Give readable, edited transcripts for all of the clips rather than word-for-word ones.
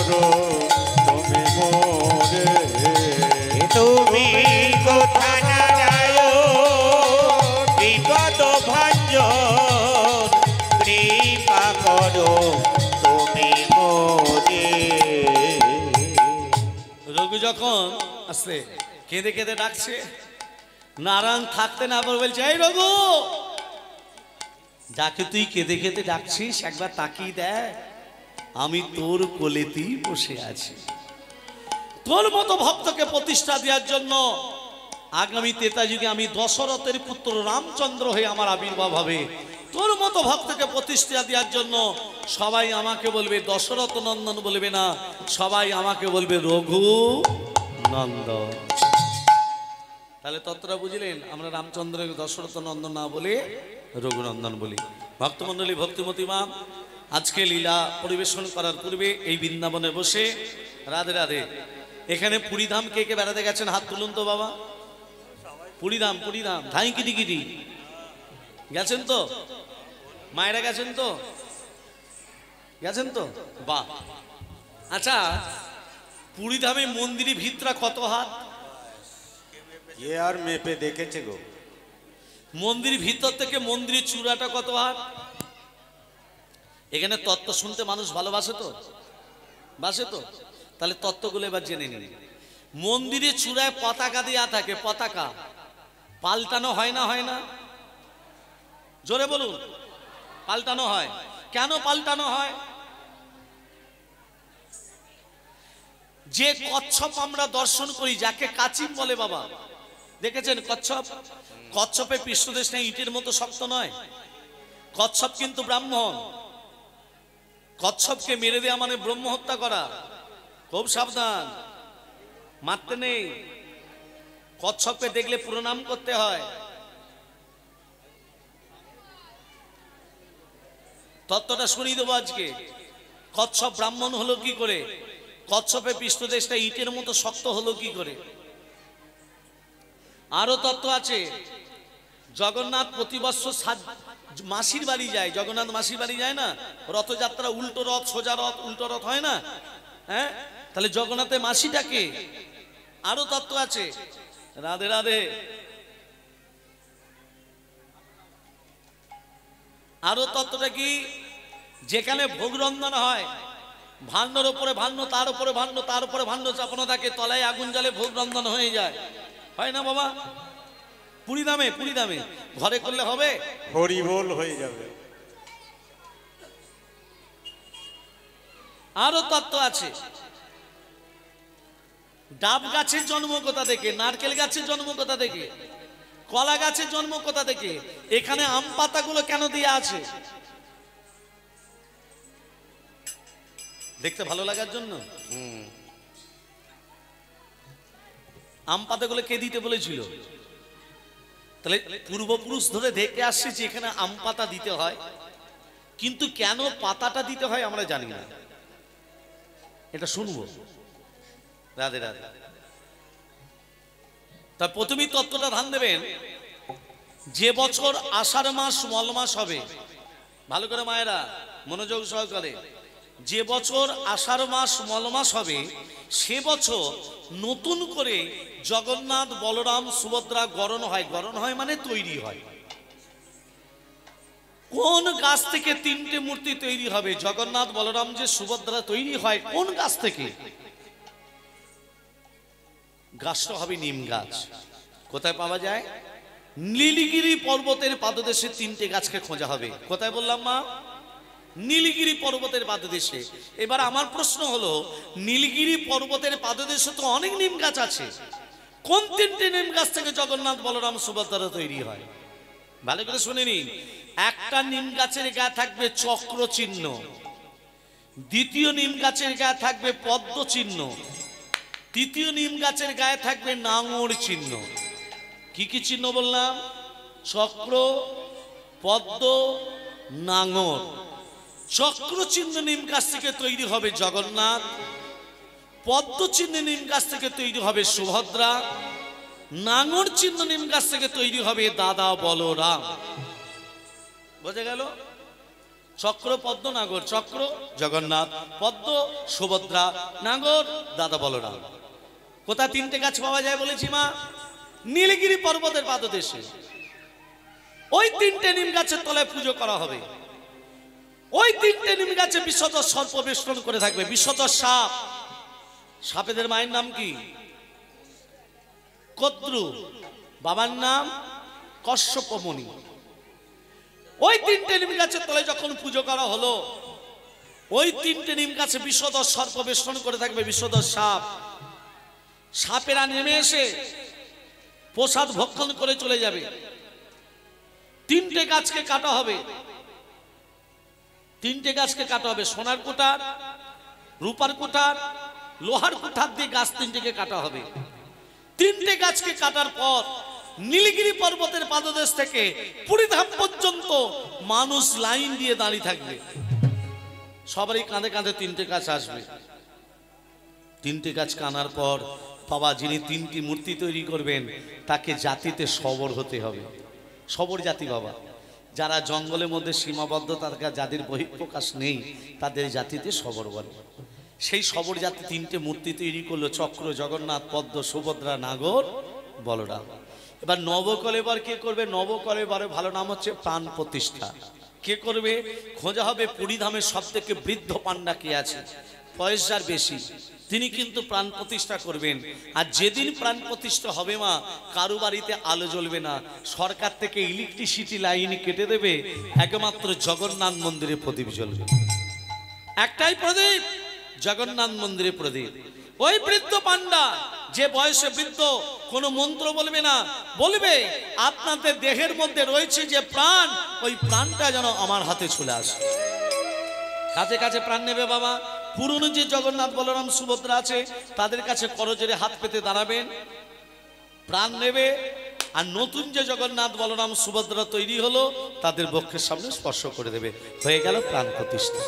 করো তুমি মোরে, তুমি কথা না যায় বিপদ ভঞ্জন কৃপা করো তুমি মোরে। রঘু যখন আসছে কেঁদে কেঁদে ডাকছে, নারায়ণ থাকতে না পারে বলছে, এই রঘু, যাকে তুই কেঁদে কেঁদে ডাকছিস একবার তাকিয়ে দেখ, আমি তোর কোলেতেই বসে আছি। তোর মতো ভক্তকে প্রতিষ্ঠা দেওয়ার জন্য আগামী ত্রেতা যুগে আমি দশরথের পুত্র রামচন্দ্র হয়ে আমার আবির্ভাব হবে। তোর মতো ভক্তকে প্রতিষ্ঠা দেওয়ার জন্য সবাই আমাকে বলবে দশরথ নন্দন, বলবে না, সবাই আমাকে বলবে রঘু নন্দন। তাহলে তত্ত্বটা বুঝলেন? আমরা রামচন্দ্রকে দশরথ নন্দন না বলে রঘুনন্দন বলি। ভক্তমণ্ডলী, ভক্তিমতী মা, আজকে লীলা পরিবেশন করার পূর্বে এই বৃন্দাবনে বসে রাধে রাধে। এখানে পুরীধাম কে কে বেড়াতে গেছেন হাত তুলুন তো বাবা। পুরীধাম, পুরীধাম ধাই কিটি কিটি গেছেন তো? মায়েরা গেছেন তো? গেছেন তো? বাহ। আচ্ছা, পুরীধামে মন্দিরে ভিতরা কত হাত? এ আর মেপে দেখেছে গো। মন্দির ভিতর থেকে মন্দিরের চূড়াটা কত হাত? এখানে তত্ত্ব শুনতে মানুষ ভালোবাসে তো, বাসে তো? তাহলে তত্ত্বগুলো এবার জেনে নিন। মন্দিরের চূড়ায় পতাকা দেওয়া থাকে, পতাকা পাল্টানো হয় না? হয় না? জোরে বলুন। পাল্টানো হয়। কেন পাল্টানো হয়? যে কচ্ছপ আমরা দর্শন করি, যাকে কাচিম বলে বাবা, দেখেছেন কচ্ছপ? কচ্ছপের পৃষ্ঠদেশ নেই, ইটের মতো শক্ত নয়। কচ্ছপ কিন্তু ব্রাহ্মণ। কচ্ছপকে মেরে দেওয়া মানে ব্রহ্ম হত্যা করা। খুব সাবধান, মারতে নেই। কচ্ছপকে দেখলে প্রণাম করতে হয়। তত্ত্বটা শুনিয়ে দেবো আজকে। কচ্ছপ ব্রাহ্মণ হলো কি করে? কচ্ছপের পৃষ্ঠদেশটা ইটের মতো শক্ত হলো কি করে? আরো তত্ত্ব আছে। জগন্নাথ প্রতি বছর মাসির বাড়ি যায়। জগন্নাথ মাসির বাড়ি যায় না? রথযাত্রা উল্টো রথ, সোজা রথ, উল্টো রথ হয় না? হ্যাঁ, তাহলে জগন্নাথের মাসিটাকে। আরো তত্ত্ব আছে। রাধে রাধে। আরো তত্ত্বটা কি? যেখানে ভোগ রন্ধন হয়, ভান্নর উপরে ভান্ন, তার উপরে ভান্ন, তার উপরে ভান্ন চাপানো থাকে, তলায় আগুন জ্বালে ভোগ রন্ধন হয়ে যায়। হয় না বাবা? পুরীধামে, পুরীধামে ঘরে করলে হবে? হরিবোল হয়ে যাবে। আরো তত্ত্ব আছে। ডাব গাছের জন্ম কোথা থেকে? নারকেল গাছের জন্ম কোথা থেকে? কলা গাছের জন্ম কোথা থেকে? এখানে আম পাতাগুলো কেন দিয়ে আছে? দেখতে ভালো লাগার জন্য। আম পাতাগুলো কে দিতে বলেছিল? তাহলে পূর্বপুরুষ ধরে দেখে আসছে যে এখানে আম পাতা দিতে হয়, কিন্তু কেন পাতাটা দিতে হয় আমরা জানি না। এটা শুনবো। রাধে রাধে। তা প্রথমেই তত্ত্বটা ধ্যান দেবেন। যে বছর আষাঢ় মাস মল মাস হবে, ভালো করে মায়েরা মনোযোগ সহকারে, যে বছর আষাঢ় মাস মল মাস হবে, সে বছর নতুন করে জগন্নাথ, বলরাম, সুভদ্রা গড়ন হয়। গড়ন হয় মানে তৈরি হয়। কোন গাছ থেকে তিনটে মূর্তি তৈরি হবে? জগন্নাথ, বলরাম, যে সুভদ্রা তৈরি হয় কোন গাছ থেকে? গাছটা হবে নিম গাছ। কোথায় পাওয়া যায়? নীলগিরি পর্বতের পাদদেশে তিনটে গাছকে খোঁজা হবে। কোথায় বললাম মা? নীলগিরি পর্বতের পাদদেশে। এবার আমার প্রশ্ন হলো, নীলগিরি পর্বতের পাদদেশে তো অনেক নিম গাছ আছে, কোন তিনটে নিম গাছ থেকে জগন্নাথ, বলরাম, সুভদ্রা তৈরি হয়? ভালো করে শুনে নিন। একটা নিম গাছের গায়ে থাকবে চক্র চিহ্ন, দ্বিতীয় নিম গাছের গায়ে থাকবে পদ্ম চিহ্ন, তৃতীয় নিম গাছের গায়ে থাকবে নাঙর চিহ্ন। কি কি চিহ্ন বললাম? চক্র, পদ্ম, নাঙর। চক্র চিহ্ন নিম গাছ থেকে তৈরি হবে জগন্নাথ, পদ্ম চিহ্ন নিম গাছ থেকে তৈরি হবে সুভদ্রা, নাঙর চিহ্ন নিম গাছ থেকে তৈরি হবে দাদা বলরাম। বোঝা গেল? চক্র পদ্ম নাগর, চক্র জগন্নাথ, পদ্ম সুভদ্রা, নাগর দাদা বলরাম। কোথা তিনটে গাছ পাওয়া যায় বলেছি মা? নীলগিরি পর্বতের পাদদেশে। ওই তিনটে নিম গাছের তলায় পুজো করা হবে। ওই তিনটে নিম গাছে বিষধর সর্প বেষ্টন করে থাকবে, বিষধর সাপ। সাপেদের মায়ের নাম কি? কদ্রু, বাবার নাম কশ্যপমণি। ওই তিনটে নিম গাছের তলায় যখন পুজো করা হলো, ওই তিনটে নিম গাছে বিষধর সর্প বেষ্টন করে থাকবে, বিষধর সাপ। সাপেরা নেমে এসে প্রসাদ ভক্ষণ করে চলে যাবে। তিনটে গাছকে কাটা হবে, তিনটে গাছকে কাটা হবে। সোনার কুঠার, রূপার কুঠার, লোহার কুঠার দিয়ে গাছ তিনটেকে কাটা হবে। তিনটে গাছকে কাটার পর নীলগিরি পর্বতের পাদদেশ থেকে পুরীধাম পর্যন্ত মানুষ লাইন দিয়ে দাঁড়িয়ে থাকবে। সবারই কাঁধে কাঁধে তিনটে গাছ আসবে। তিনটে গাছ কানার পর বাবা যিনি তিনটি মূর্তি তৈরি করবেন তাকে জাতিতে সবর হতে হবে। সবর জাতি বাবা, যারা জঙ্গলের মধ্যে সীমাবদ্ধ, তাদের যাদের বহিঃপ্রকাশ নেই, তাদের জাতিতে সবর বলে। সেই সবর জাতি তিনটে মূর্তি তৈরি করলো, চক্র জগন্নাথ, পদ্ম সুভদ্রা, নাগর বলরাম। এবার নবকলেবর কে করবে? নবকলেবরের ভালো নাম হচ্ছে প্রাণ প্রতিষ্ঠা। কে করবে? খোঁজা হবে পুরীধামের সব থেকে বৃদ্ধ পান্ডা কে আছে, পয়সার বেশি, তিনি কিন্তু প্রাণ প্রতিষ্ঠা করবেন। আর যেদিন প্রাণ প্রতিষ্ঠা হবে মা, কারো বাড়িতে আলো জ্বলবে না, সরকার থেকে ইলেকট্রিসিটি লাইন কেটে দেবে, একমাত্র জগন্নাথ মন্দিরে প্রদীপ জ্বলবে। একটাই প্রদীপ, জগন্নাথ মন্দিরে প্রদীপ। ওই বৃদ্ধ পান্ডা যে বয়সে বৃদ্ধ, কোনো মন্ত্র বলবে না, বলবে আপনাদের দেহের মধ্যে রয়েছে যে প্রাণ, ওই প্রাণটা যেন আমার হাতে চলে আসে। কাছে কাছে প্রাণ নেবে বাবা। পুরনো যে জগন্নাথ বলরাম সুভদ্রা আছে, তাদের কাছে করজোড়ে হাত পেতে দাঁড়াবেন, প্রাণ নেবে। আর নতুন যে জগন্নাথ বলরাম সুভদ্রা তৈরি হলো, তাদের বক্ষের সামনে স্পর্শ করে দেবে, হয়ে গেল প্রাণ প্রতিষ্ঠা।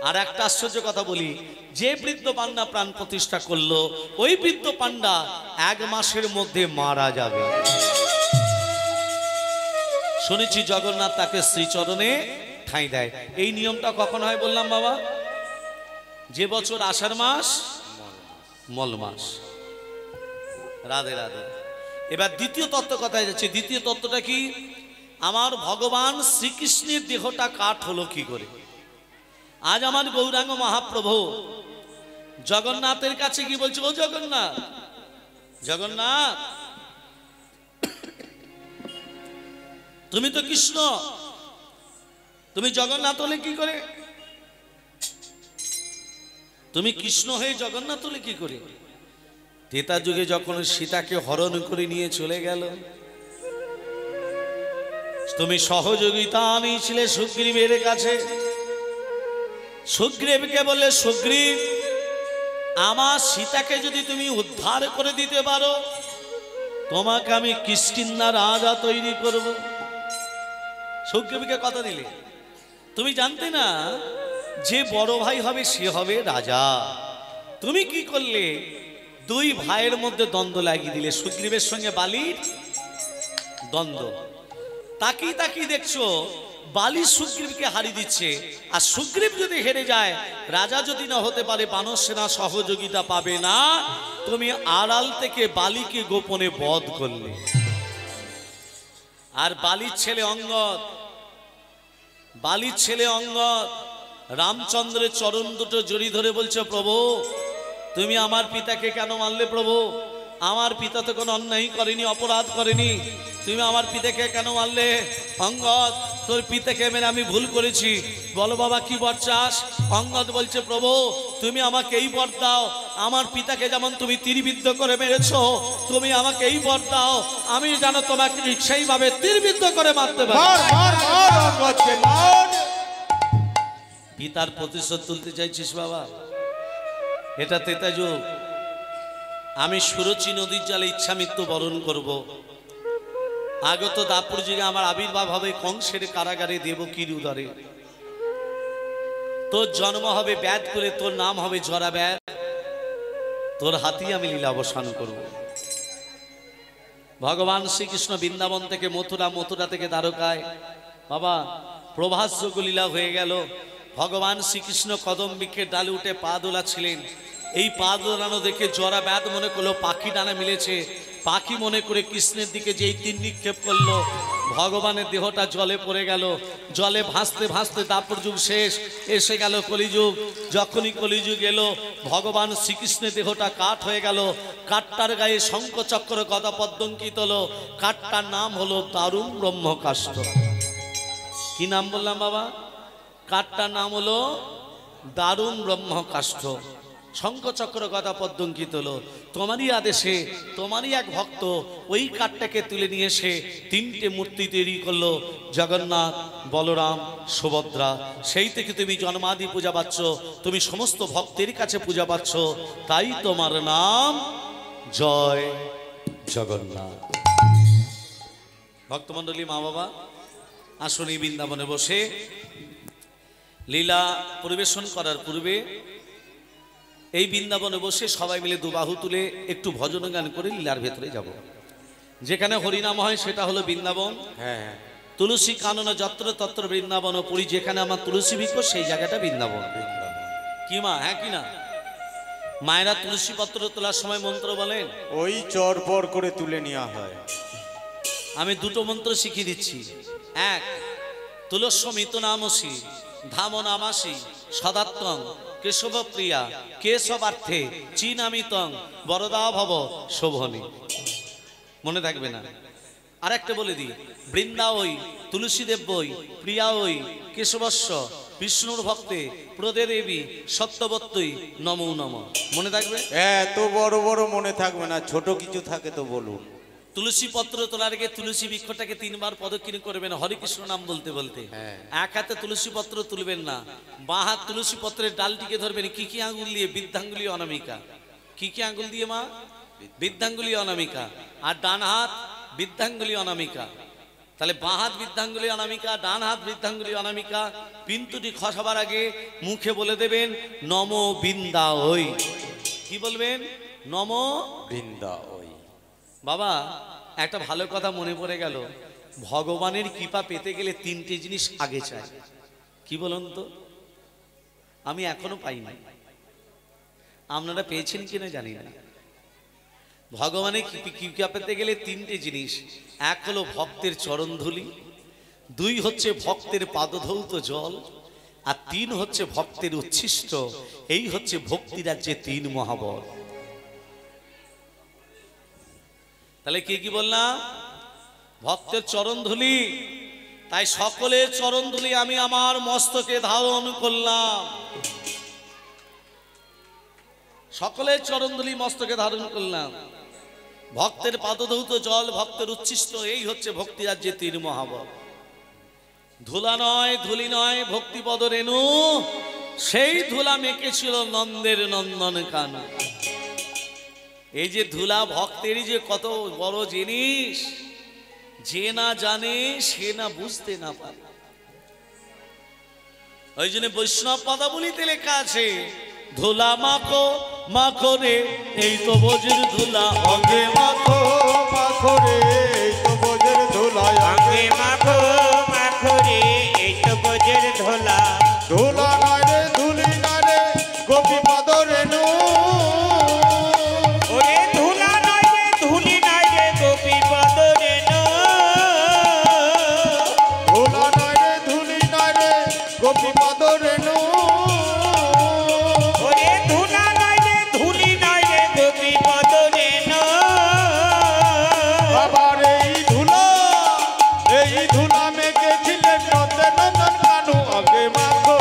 আর একটা আশ্চর্য কথা বলি, যে বৃদ্ধ পান্ডা প্রাণ প্রতিষ্ঠা করলো, ওই বৃদ্ধ পান্ডা 1 মাসের মধ্যে মারা যাবে। শুনেছি জগন্নাথ তাকে শ্রীচরণে ঠাঁই দেয়। এই নিয়মটা কখন হয় বললাম বাবা? যে বছর আষাঢ় মাস, মল মাস। রাধে রাধে। এবার দ্বিতীয় তত্ত্ব কথায় যাচ্ছে। দ্বিতীয় তত্ত্বটা কি? আমার ভগবান শ্রীকৃষ্ণের দেহটা কাঠ হলো কি করে? আজ আমার গৌরাঙ্গ মহাপ্রভু জগন্নাথের কাছে কি বলছে? ও জগন্নাথ, জগন্নাথ তুমি তো কৃষ্ণ, তুমি জগন্নাথ হলে কি করে? তুমি কৃষ্ণ হয়ে জগন্নাথ হলে কি করে? ত্রেতা যুগে যখন সীতাকে হরণ করে নিয়ে চলে গেল, তুমি সহযোগিতা নিয়েছিলে সুগ্রীবের কাছে। সুগ্রীবকে বললে, সুগ্রীব আমার সীতাকে যদি তুমি উদ্ধার করে দিতে পারো, তোমাকে আমি কিষ্কিন্ধা রাজা তৈরি করব। সুগ্রীবকে কথা দিলে। তুমি জানতে না যে বড় ভাই হবে সে হবে রাজা। তুমি কি করলে? 2 ভাইয়ের মধ্যে দ্বন্দ্ব লাগিয়ে দিলে। সুগ্রীবের সঙ্গে বালির দ্বন্দ্ব। তাকিয়ে তাকিয়ে দেখছো বালি সুগ্রীবকে হারিয়ে দিচ্ছে। আর সুগ্রীব যদি হেরে যায়, রাজা যদি না হতে পারে, বানর সেনা সহযোগিতা পাবে না। তুমি আড়াল থেকে বালিকে গোপনে বধ করলে। আর বালির ছেলে অঙ্গদ, বালির ছেলে অঙ্গদ রামচন্দ্রের চরণ দুটো জড়ি ধরে বলছে, প্রভু তুমি আমার পিতাকে কেন মারলে? প্রভু আমার পিতা তো কোনো অন্যায় করেনি, অপরাধ করেনি, তুমি আমার পিতাকে কেন মারলে? অঙ্গদ তোর পিতাকে মেরে আমি ভুল করেছি, বলো বাবা কি বর চাস? অঙ্গদ বলছে, প্রভু তুমি আমাকে এই বর দাও, আমার পিতাকে যেমন তুমি তীরবিদ্ধ করে মেরেছো, তুমি আমাকে এই বর দাও, আমি যেন তোমাকে সেইভাবে তীরবিদ্ধ করে মারতে পারি। পিতার প্রতিশোধ তুলতে চাইছিস বাবা? এটা ত্রেতা যুগ। আমি সুরচি নদীর জলে ইচ্ছা মৃত্যু বরণ করব। আগত দাপুর যুগে আমার আবির্ভাব হবে কংসের কারাগারে, দেবকীর উদরে। তোর জন্ম হবে ব্যাধ করে, তোর নাম হবে জরা ব্যাধ, তোর হাতেই আমি লীলা অবসান করব। ভগবান শ্রীকৃষ্ণ বৃন্দাবন থেকে মথুরা, মথুরা থেকে দ্বারকায়। বাবা প্রভাসযোগ্য লীলা হয়ে গেল। ভগবান শ্রীকৃষ্ণ কদম বৃক্ষের ডালে উঠে পা দোলাচ্ছিলেন। এই পা দোলানো দেখে জরা ব্যাধ মনে করলো পাখি ডানা মিলেছে। পাখি মনে করে কৃষ্ণের দিকে যেই তীর নিক্ষেপ করলো, ভগবানের দেহটা জলে পড়ে গেল। জলে ভাসতে ভাসতে দাপর যুগ শেষ, এসে গেল কলিযুগ। যখনই কলিযুগ এলো, ভগবান শ্রীকৃষ্ণের দেহটা কাঠ হয়ে গেল। কাঠটার গায়ে শঙ্খ চক্র গদা পদ্মঙ্কিত হলো। কাঠটার নাম হলো দারুণ ব্রহ্মকাষ্ঠ। কি নাম বললাম বাবা? কাঠটার নাম হলো দারুণ ব্রহ্মকাষ্ঠ। শঙ্খ চক্র গদা পদ্মঙ্কিত হলো। তোমারই আদেশে তোমারই এক ভক্ত ওই কাঠটাকে তুলে নিয়ে এসে তিনটে মূর্তি তৈরি করলো, জগন্নাথ, বলরাম, সুভদ্রা। সেই থেকে তুমি জন্মাদি পূজা পাচ্ছ, তুমি সমস্ত ভক্তের কাছে পূজা পাচ্ছ, তাই তোমার নাম জয় জগন্নাথ। ভক্তমণ্ডলী, মা বাবা, আসুন এই বৃন্দাবনে বসে লীলা পরিবেশন করার পূর্বে এই বৃন্দাবনে বসে সবাই মিলে দুবাহু তুলে একটু ভজন গান করে লীলার ভেতরে যাব। যেখানে হরিনাম হয় সেটা হলো বৃন্দাবন। হ্যাঁ, তুলসী কানন যত্র তত্র বৃন্দাবন পুরী। যেখানে আমার তুলসী বৃক্ষ সেই জায়গাটা বৃন্দাবন। কি মা? হ্যাঁ কি না? মায়েরা তুলসী পত্র তোলার সময় মন্ত্র বলেন, ওই চর পর করে তুলে নেওয়া হয়। আমি দুটো মন্ত্র শিখিয়ে দিচ্ছি। এক, তুলস্যমিত নামসি ধাম নামাসি সদাত্তং কেশবপ্রিয়া কেশবার্থে চিনামিতং বরদা ভব শোভনী। মনে থাকবে না? আর একটা বলে দিই, বৃন্দা ওই তুলসীদেব বই প্রিয়া ওই কেশবস্য বিষ্ণুর ভক্তে প্রদে দেবী সত্যবত্যই নমো নম। মনে থাকবে? এত বড় বড় মনে থাকবে না, ছোট কিছু থাকে তো বলুন। তুলসী পত্র তোলার আগে তুলসী বৃক্ষটাকে তিনবার প্রদক্ষিণ করবেন হরে কৃষ্ণ নাম বলতে বলতে। এক হাতে তুলসী পত্র তুলবেন না, বাঁ হাত তুলসী পত্রের ডালটিকে ধরবেন। কি কি আঙ্গুল দিয়ে? বৃদ্ধাঙ্গুলি অনামিকা। কি কি আঙ্গুল দিয়ে মা? বৃদ্ধাঙ্গুলি অনামিকা। আর ডান হাত বৃদ্ধাঙ্গুলি অনামিকা। তাহলে বাঁ হাত বৃদ্ধাঙ্গুলি অনামিকা, ডান হাত বৃদ্ধাঙ্গুলি অনামিকা। পিন্তুটি খসাবার আগে মুখে বলে দেবেন নম বৃন্দা ওই। কি বলবেন? নম বৃন্দা ওই। বাবা, একটা ভালো কথা মনে পড়ে গেল। ভগবানের কৃপা পেতে গেলে তিনটে জিনিস আগে চাই। কি বলুন তো? আমি এখনো পাইনি, আপনারা পেয়েছেন কিনা জানি না। ভগবানের কৃপা পেতে গেলে তিনটে জিনিস। এক হলো ভক্তের চরণধুলি, দুই হচ্ছে ভক্তের পাদধৌত জল, আর তিন হচ্ছে ভক্তের উচ্ছিষ্ট। এই হচ্ছে ভক্তি রাজ্যে তিন মহাবল। তাহলে কি কি বললাম? ভক্তের চরণধুলি। তাই সকলের চরণধুলি আমি আমার মস্তকে ধারণ করলাম। সকলের চরণধুলি মস্তকে ধারণ করলাম। ভক্তের পাদধৌত জল, ভক্তের উচ্ছিষ্ট, এই হচ্ছে ভক্তি রাজ্যে তিন মহাবল। ধুলা নয়, ধুলি নয়, ভক্তিপদ রেণু। সেই ধুলা মেকেছিল নন্দের নন্দন কান। এই যে ধুলা ভক্তেরই যে কত বড় জিনিস, যে না জানে সে না বুঝতে না পারে। ওই জন্য বৈষ্ণব পদাবলিতে লেখা আছে, ধুলা মাখো মাখো রে এই তো বোঝের ধুলা, অঙ্গে মাখো মাখো রে এই তো বোঝের ধুলা, অঙ্গে মাখো মাখো রে এই তো বোঝের ধুলা। ধুলা নয় রে ধুলি নয় রে গোপী পদ রেণু। ওরে ধুলা নয় রে ধুলি নয় রে গোপী পদ রেণু। ধুলা নয় রে ধুলি নয় রে গোপী পদ রেণু। ওরে ধুলা নয় রে ধুলি নয় রে গোপী পদ রেণু। আবার এই ধুলা মেঘেছিলেন নন্দে নন্দন কানু। অঙ্গে মাখো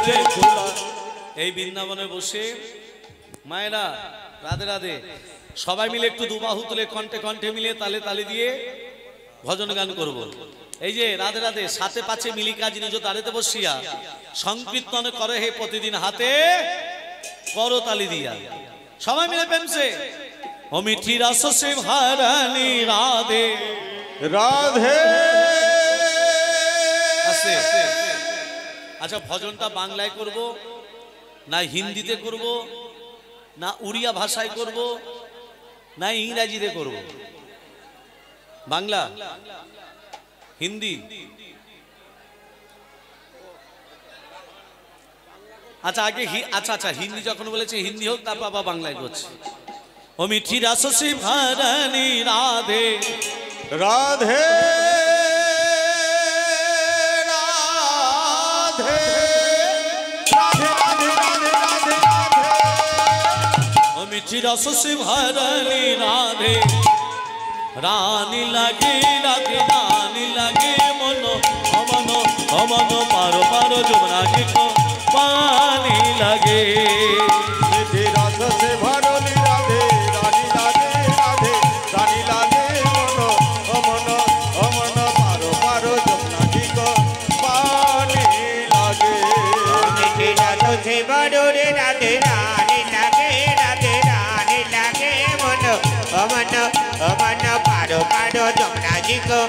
হয়েছে খোলা। এই বৃন্দাবনে বসে মায়েরা রাধে রাধে সবাই মিলে একটু দুবাহু তুলে কণ্ঠে কণ্ঠে মিলে তালে তালে দিয়ে ভজন গান করব। এই যে রাধে রাধে সাথে পাচ্ছে মিলি কাজ নিজ দাঁড়িতে বসিয়া সংকীর্তন করে হে প্রতিদিন হাতে করো তালি দিয়া সবাই মিলে প্রেমসে ও মিঠি রস সে ভারানি রাধে রাধে। আছে। আচ্ছা ভজনটা বাংলায় করব না হিন্দিতে করব না উড়িয়া ভাষায় করব না ইংরাজিতে করব? বাংলা হিন্দি? আচ্ছা আগে আচ্ছা আচ্ছা হিন্দি যখন বলেছে হিন্দি হোক তারপর আবার বাংলায় করছে। ও মিঠি রাসসি ভারানি রাধে রাধে রাধে রাধে রাধে রাধে রাধে রাধে। ও মিঠি রাসসি ভারানি রাধে রানী লাগে রাধে রানী লাগে মন অমন অমন পারো পারো যমুনাকে পানি লাগে। মিঠি রস সে ভরলি রাধে রানী লাগে রাধে রানী লাগে মন অমন অমন পারো পারো যমুনা ঠিক পানি লাগে। মিঠি রস সে ভরলি রাধে রানী লাগে রাধে রানী লাগে মন অমন অমন পারো পারো যমুনা জি কো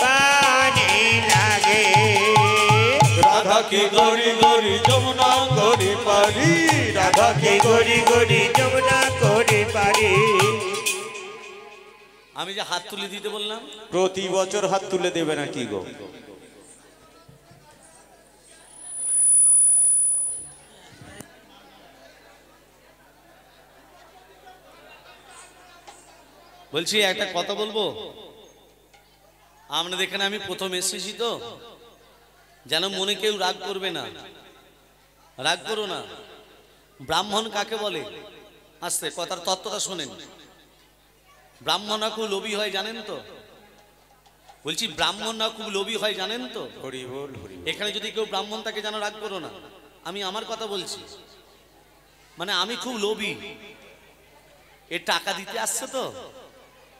পানি লাগে। রাধা কি গৌরী গৌরী যমুনা গৌরী পারি রাধা কি গড়ি গড়ি যমুনা করে পারি। আমি যে হাত তুলে দিতে বললাম প্রতি বছর হাত তুলে দেবে না কি গো? বলছি একটা কথা বলবো। আপনাদের এখানে আমি প্রথম এসেছি তো যেন মনে কেউ রাগ করবে না, রাগ করো না। ব্রাহ্মণ কাকে বলে? আস্তে কথার তত্ত্বটা শোনেন। ব্রাহ্মণরা খুব লোভী হয় জানেন তো? বলছি ব্রাহ্মণরা খুব লোভী হয় জানেন তো? হরি বল হরি বল। এখানে যদি কেউ ব্রাহ্মণ তাকে যেন রাগ করো না, আমি আমার কথা বলছি। মানে আমি খুব লোভী, এ টাকা দিতে আসছে তো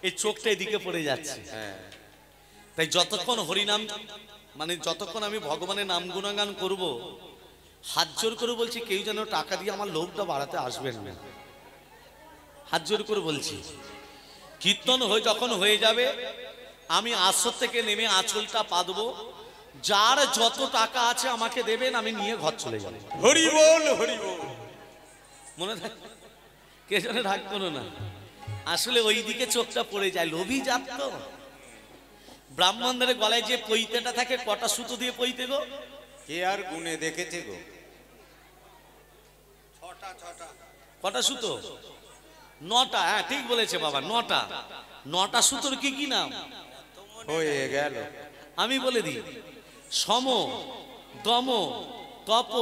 এই চোখটা এদিকে পড়ে যাচ্ছে। তাই যতক্ষণ হরিনাম মানে যতক্ষণ আমি ভগবানের নাম গুণগান করব হাত জোর করে বলছি কেউ যেন টাকা দিয়ে আমার লোভটা বাড়াতে আসবেন না, হাত জোর করে বলছি। কীর্তন হয়ে যখন হয়ে যাবে আমি আসর থেকে নেমে আঁচলটা পাতবো, যার যত টাকা আছে আমাকে দেবেন, আমি নিয়ে ঘর চলে যাব। হরি বল হরি বল। মনে থাকে? কে যেন রাগ করো না, আসলে ওই দিকে চোখটা পড়ে যায়, লোভী জাত তো। ব্রাহ্মণদের গলায় যে পৈতেটা থাকে কটা সুতো দিয়ে পৈতে গো? কে আর গুনে দেখেছে গো? কটা সুতো? 9টা। হ্যাঁ ঠিক বলেছে বাবা, 9টা। 9টা সুতোর কি কি নাম হয়ে গেল? আমি বলে দিই। সম, দম, তপ,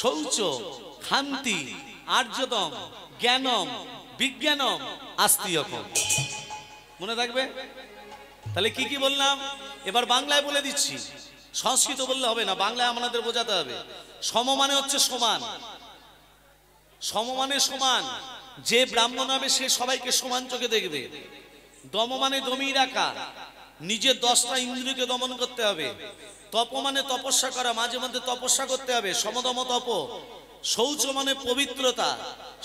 শৌচ, ক্ষান্তি, আর্যদম, জ্ঞানম, বিজ্ঞানম, আস্তিয়কম। মনে থাকবে? তাহলে কি কি বললাম এবার বাংলায় বলে দিচ্ছি, সংস্কৃত বললে হবে না, বাংলায় আমাদের বোঝাতে হবে। সম মানে হচ্ছে সমান, সম মানে সমান, যে ব্রাহ্মণ হবে সে সবাইকে সমান চোখে দেখবে। দম মানে দমিয়ে রাখা, নিজের 10টা ইন্দ্রিয়কে দমন করতে হবে। তপ মানে তপস্যা করা, মাঝে মধ্যে তপস্যা করতে হবে, সমদম তপ। শৌচ মানে পবিত্রতা,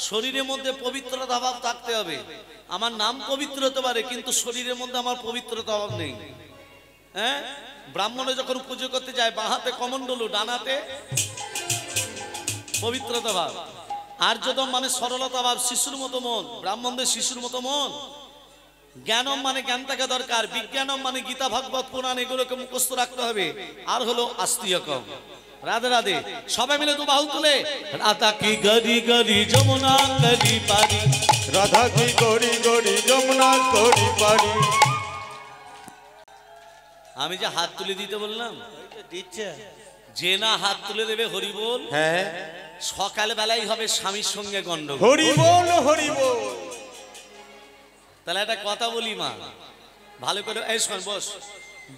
শরীরের মধ্যে পবিত্রতা ভাব থাকতে হবে। আমার নাম পবিত্র হতে পারে কিন্তু শরীরের মধ্যে আমার পবিত্রতা ভাব নেই। হ্যাঁ, ব্রাহ্মণে যখন পুজো করতে যায় বাঁ হাতে কমণ্ডলু, ডান হাতে পবিত্রতা ভাব। আর্যদম মানে সরলতা ভাব, শিশুর মতো মন, ব্রাহ্মণদের শিশুর মতো মন। জ্ঞানম মানে জ্ঞান থাকা দরকার, বিজ্ঞানম মানে গীতা ভাগবত পুরাণ এগুলোকে মুখস্থ রাখতে হবে। আর হলো আস্তিয়কম। রাধে রাধে, সবাই মিলে দু বাহু তুলে রাধা কি গরি গরি যমুনা গরি পারি, রাধা কি গরি গরি যমুনা গরি পারি। আমি যে হাত তুলে দিতে বললাম দিচ্ছে যে না হাত তুলে দেবে হরি বল, হ্যাঁ সকাল বেলায় হবে স্বামীর সঙ্গে গন্ডগোল। হরি বল হরি বল। তাহলে একটা কথা বলি মা, ভালো করে এই শোন, বস।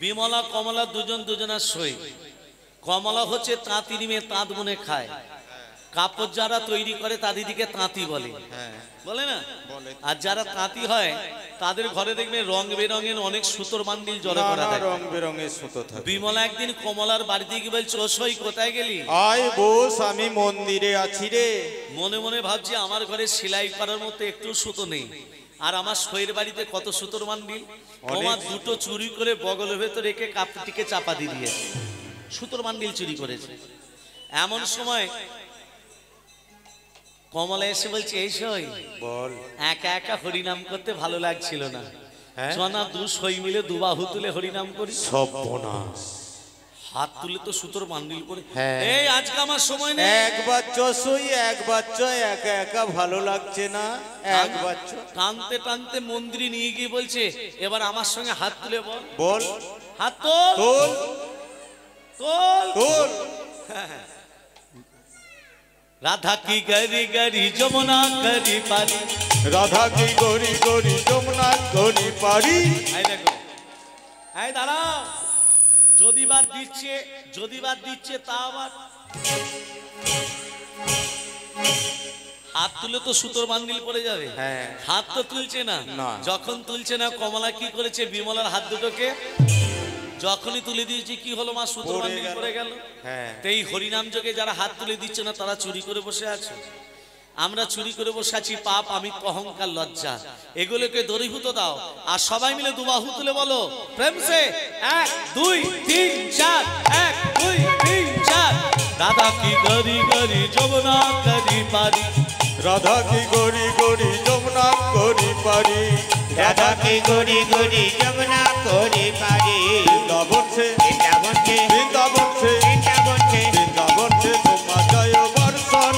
বিমলা কমলা দুজন দুজনার সই, কমলা হচ্ছে তাঁতির মেয়ে, তাঁত মনে খায়। কাপড় যারা তৈরি করে তাদেরকে তাঁতি বলে, হ্যাঁ বলে না? বলে। আর যারা তাঁতি হয় তাদের ঘরে দেখবে রং বেরঙের অনেক সুতোর বান্ডিল জড়ো করা থাকে। রং বেরঙের সুতো থাকে। বিমলা একদিন কমলার বাড়িতে গিয়ে বলছে, ও সই কোথায় গেলি? আয় বস, আমি মন্দিরে আছি রে। মনে মনে ভাবছি আমার ঘরে সেলাই করার মতো একটু সুতো নেই, আর আমার সইয়ের বাড়িতে কত সুতোর বান্ডিল। তোমার দুটো চুরি করে বগলের ভেতর রেখে কাপড়টিকে চাপা দিয়ে দিয়েছে, সুতোর বান্ডিল চুরি করেছে। এমন সময় কমলা এসে বলছে, এই সই বল। একা একা হরিনাম করতে ভালো লাগছিল না, হ্যাঁ? চনা দু সই মিলে দুবাহু তুলে হরিনাম করি। সর্বনাশ। হাত তুলে তো সুতোর বান্ডিল করে। হ্যাঁ। এই আজকে আমার সময় নেই। এক বাচ্চা সই, এক বাচ্চা একা একা ভালো লাগছে না। এক বাচ্চা টানতে টানতে মন্দিরে নিয়ে গিয়ে বলছে, এবার আমার সঙ্গে হাত তুলে বল। বল। হাত তোল তোল তোল। তোল। রাধা কি গরি গরি যমুনা গরি পারি। রাধা কি গরি গরি যমুনা গরি পারি। এই দেখো, এই দাঁড়াও, যদি বাদ দিচ্ছে তা আবার হাত তুলে তো সুতোর বান্ডিল পড়ে যাবে। হ্যাঁ। হাত তো তুলছে না। না। যখন তুলছে না, কমলা কি করেছে, বিমলার হাত দুটোকে যখনই তুলে দিয়েছে, কি হলো মা, সুতোর পড়ে বান্ডিল গেল। পড়ে গেল। হ্যাঁ। তো এই হরিনাম যোগে যারা হাত তুলে দিচ্ছে না তারা চুরি করে বসে আছে। আমরা চুরি করে বসে আছি, পাপ, আমি অহংকার, লজ্জা, এগুলোকে দূরীভূত দাও। আর সবাই মিলে দুবাহু তুলে বলো প্রেম সে 1 2 3 4, 1 2 3 4। রাধা কি গরি গরি যমুনা গরি পারি। রাধা কি গরি গরি যমুনা গরি পারি। রাধা কি গরি গরি যমুনা গরি পারি। বৃন্দাবন সে বৃন্দাবন কে বৃন্দাবন সে বৃন্দাবন কে বৃন্দাবন সে তোমা জয় বর্ষণ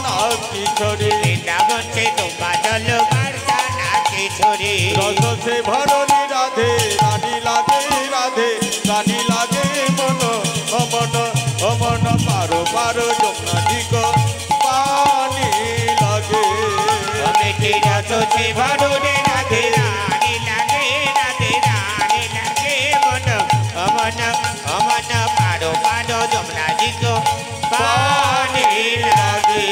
কিশোরী। বৃন্দাবন কে তোমা জল বর্ষণ কিশোরী। রস সে ভরণী রাধে রানী লাগে রাধে রানী লাগে মন অমন অমন পারো পারো যমুনা দিক পানি লাগে। অমিতি রস সে ভরণী রাধে রানী লাগে রাধে রানী লাগে মন অমন অমন পারো পারো যমুনা দিক পানি লাগে।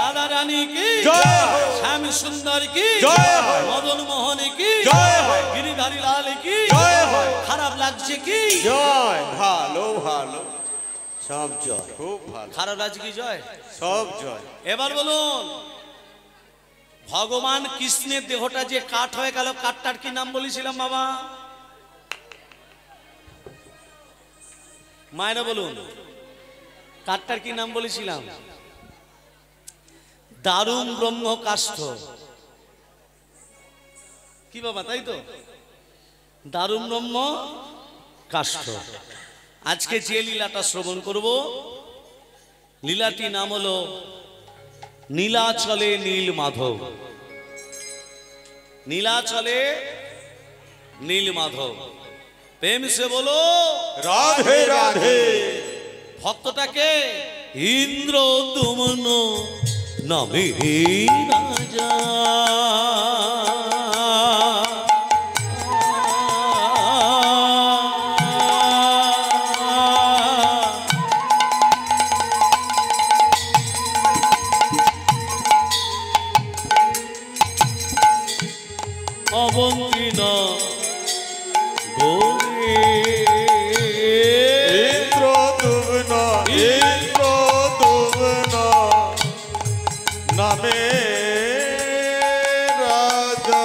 রাধা রানী কি জয় হয়। শ্যাম সুন্দর কি জয় হয়। মদন মোহন কি জয় হয়। গিরিধারী লাল কি জয় হয়। খারাপ লাগছে কি জয়। ভালো ভালো, সব জয়। খুব ভালো, খারাপ লাগছে কি জয়? সব জয়। এবার বলুন, ভগবান কৃষ্ণের দেহটা যে কাঠ হয়ে গেল, কাঠটার কি নাম বলেছিলাম বাবা? মায়েরা বলুন, কাঠটার কি নাম বলেছিলাম? দারুণ ব্রহ্ম কাষ্ঠ। কি বাবা, তাই তো? দারুণ ব্রহ্ম কাষ্ঠ। আজকে যে লীলাটা শ্রবণ করব, লীলাটি নাম হলো নীলাচলে নীল মাধব। নীলাচলে নীল মাধব। প্রেম সে বলো রাধে রাধে। ভক্তটাকে ইন্দ্র দমন নামে রাজা। অবঙ্কিনা গোরে ইন্দ্র দুবন ইন্দ্র দুবন নামে রাজা।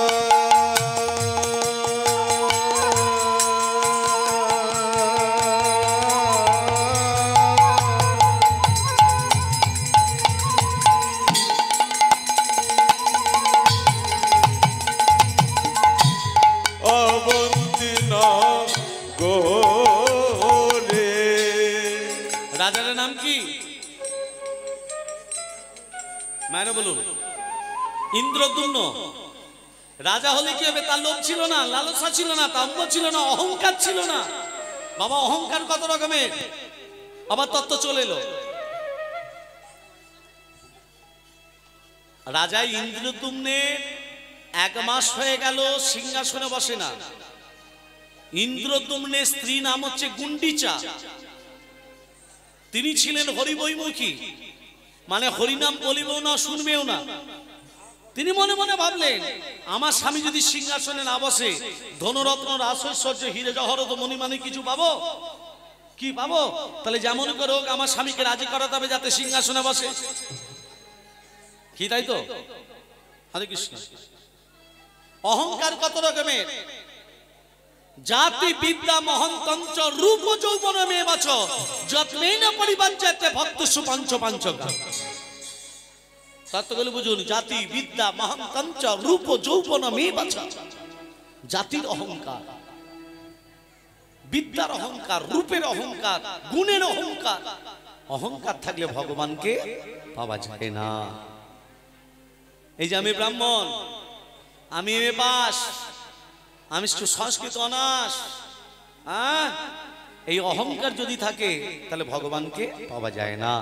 অবন্তিনা গোরে। রাজার নাম কি? মায়েরা বলুন। ইন্দ্রদ্যুম্ন। রাজা হলে কি হবে? তার লোভ ছিল না, লালসা ছিল না, কাম্য ছিল না, অহংকার ছিল না। বাবা, অহংকার কত রকমের, আবার তত্ত্ব চলে এলো। রাজা ইন্দ্রদ্যুম্নের 1 মাস হয়ে গেল সিংহাসনে বসে না। ইন্দ্রদ্যুম্নের স্ত্রী নাম হচ্ছে গুন্ডিচা। তিনি ছিলেন হরিবৈমুখী, মানে হরিনাম বলিবেও না, শুনবেও না। তিনি মনে মনে ভাবলেন, আমার স্বামী যদি সিংহাসনে না বসে, ধনরত্ন রাজৈশ্বর্য হীরে জহরত মণিমাণিক কিছু পাবো? কি পাবো? তাহলে যেমন করে হোক আমার স্বামীকে রাজি করাতে হবে যাতে সিংহাসনে বসে। কি তাই তো? হরে কৃষ্ণ। অহংকার কত রকমের? জাতি বিদ্যা মহন্তঞ্চ রূপ যৌবন মে বাচ যত্নেন পরিবাঞ্চতে ভক্ত সুপঞ্চ পাঞ্চকা। তত্ত্বগুলো বুঝুন। জাতি বিদ্যা মহন্তঞ্চ রূপ যৌবন মে বাচ। জাতির অহংকার, বিদ্যার অহংকার, রূপের অহংকার, গুণের অহংকার। অহংকার থাকলে ভগবানকে পাওয়া যায় না। এই যে আমি ব্রাহ্মণ, আমি এমএ পাস, আমি সংস্কৃত অনার্স, এই অহংকার যদি থাকে তাহলে ভগবানকে পাওয়া যায় না।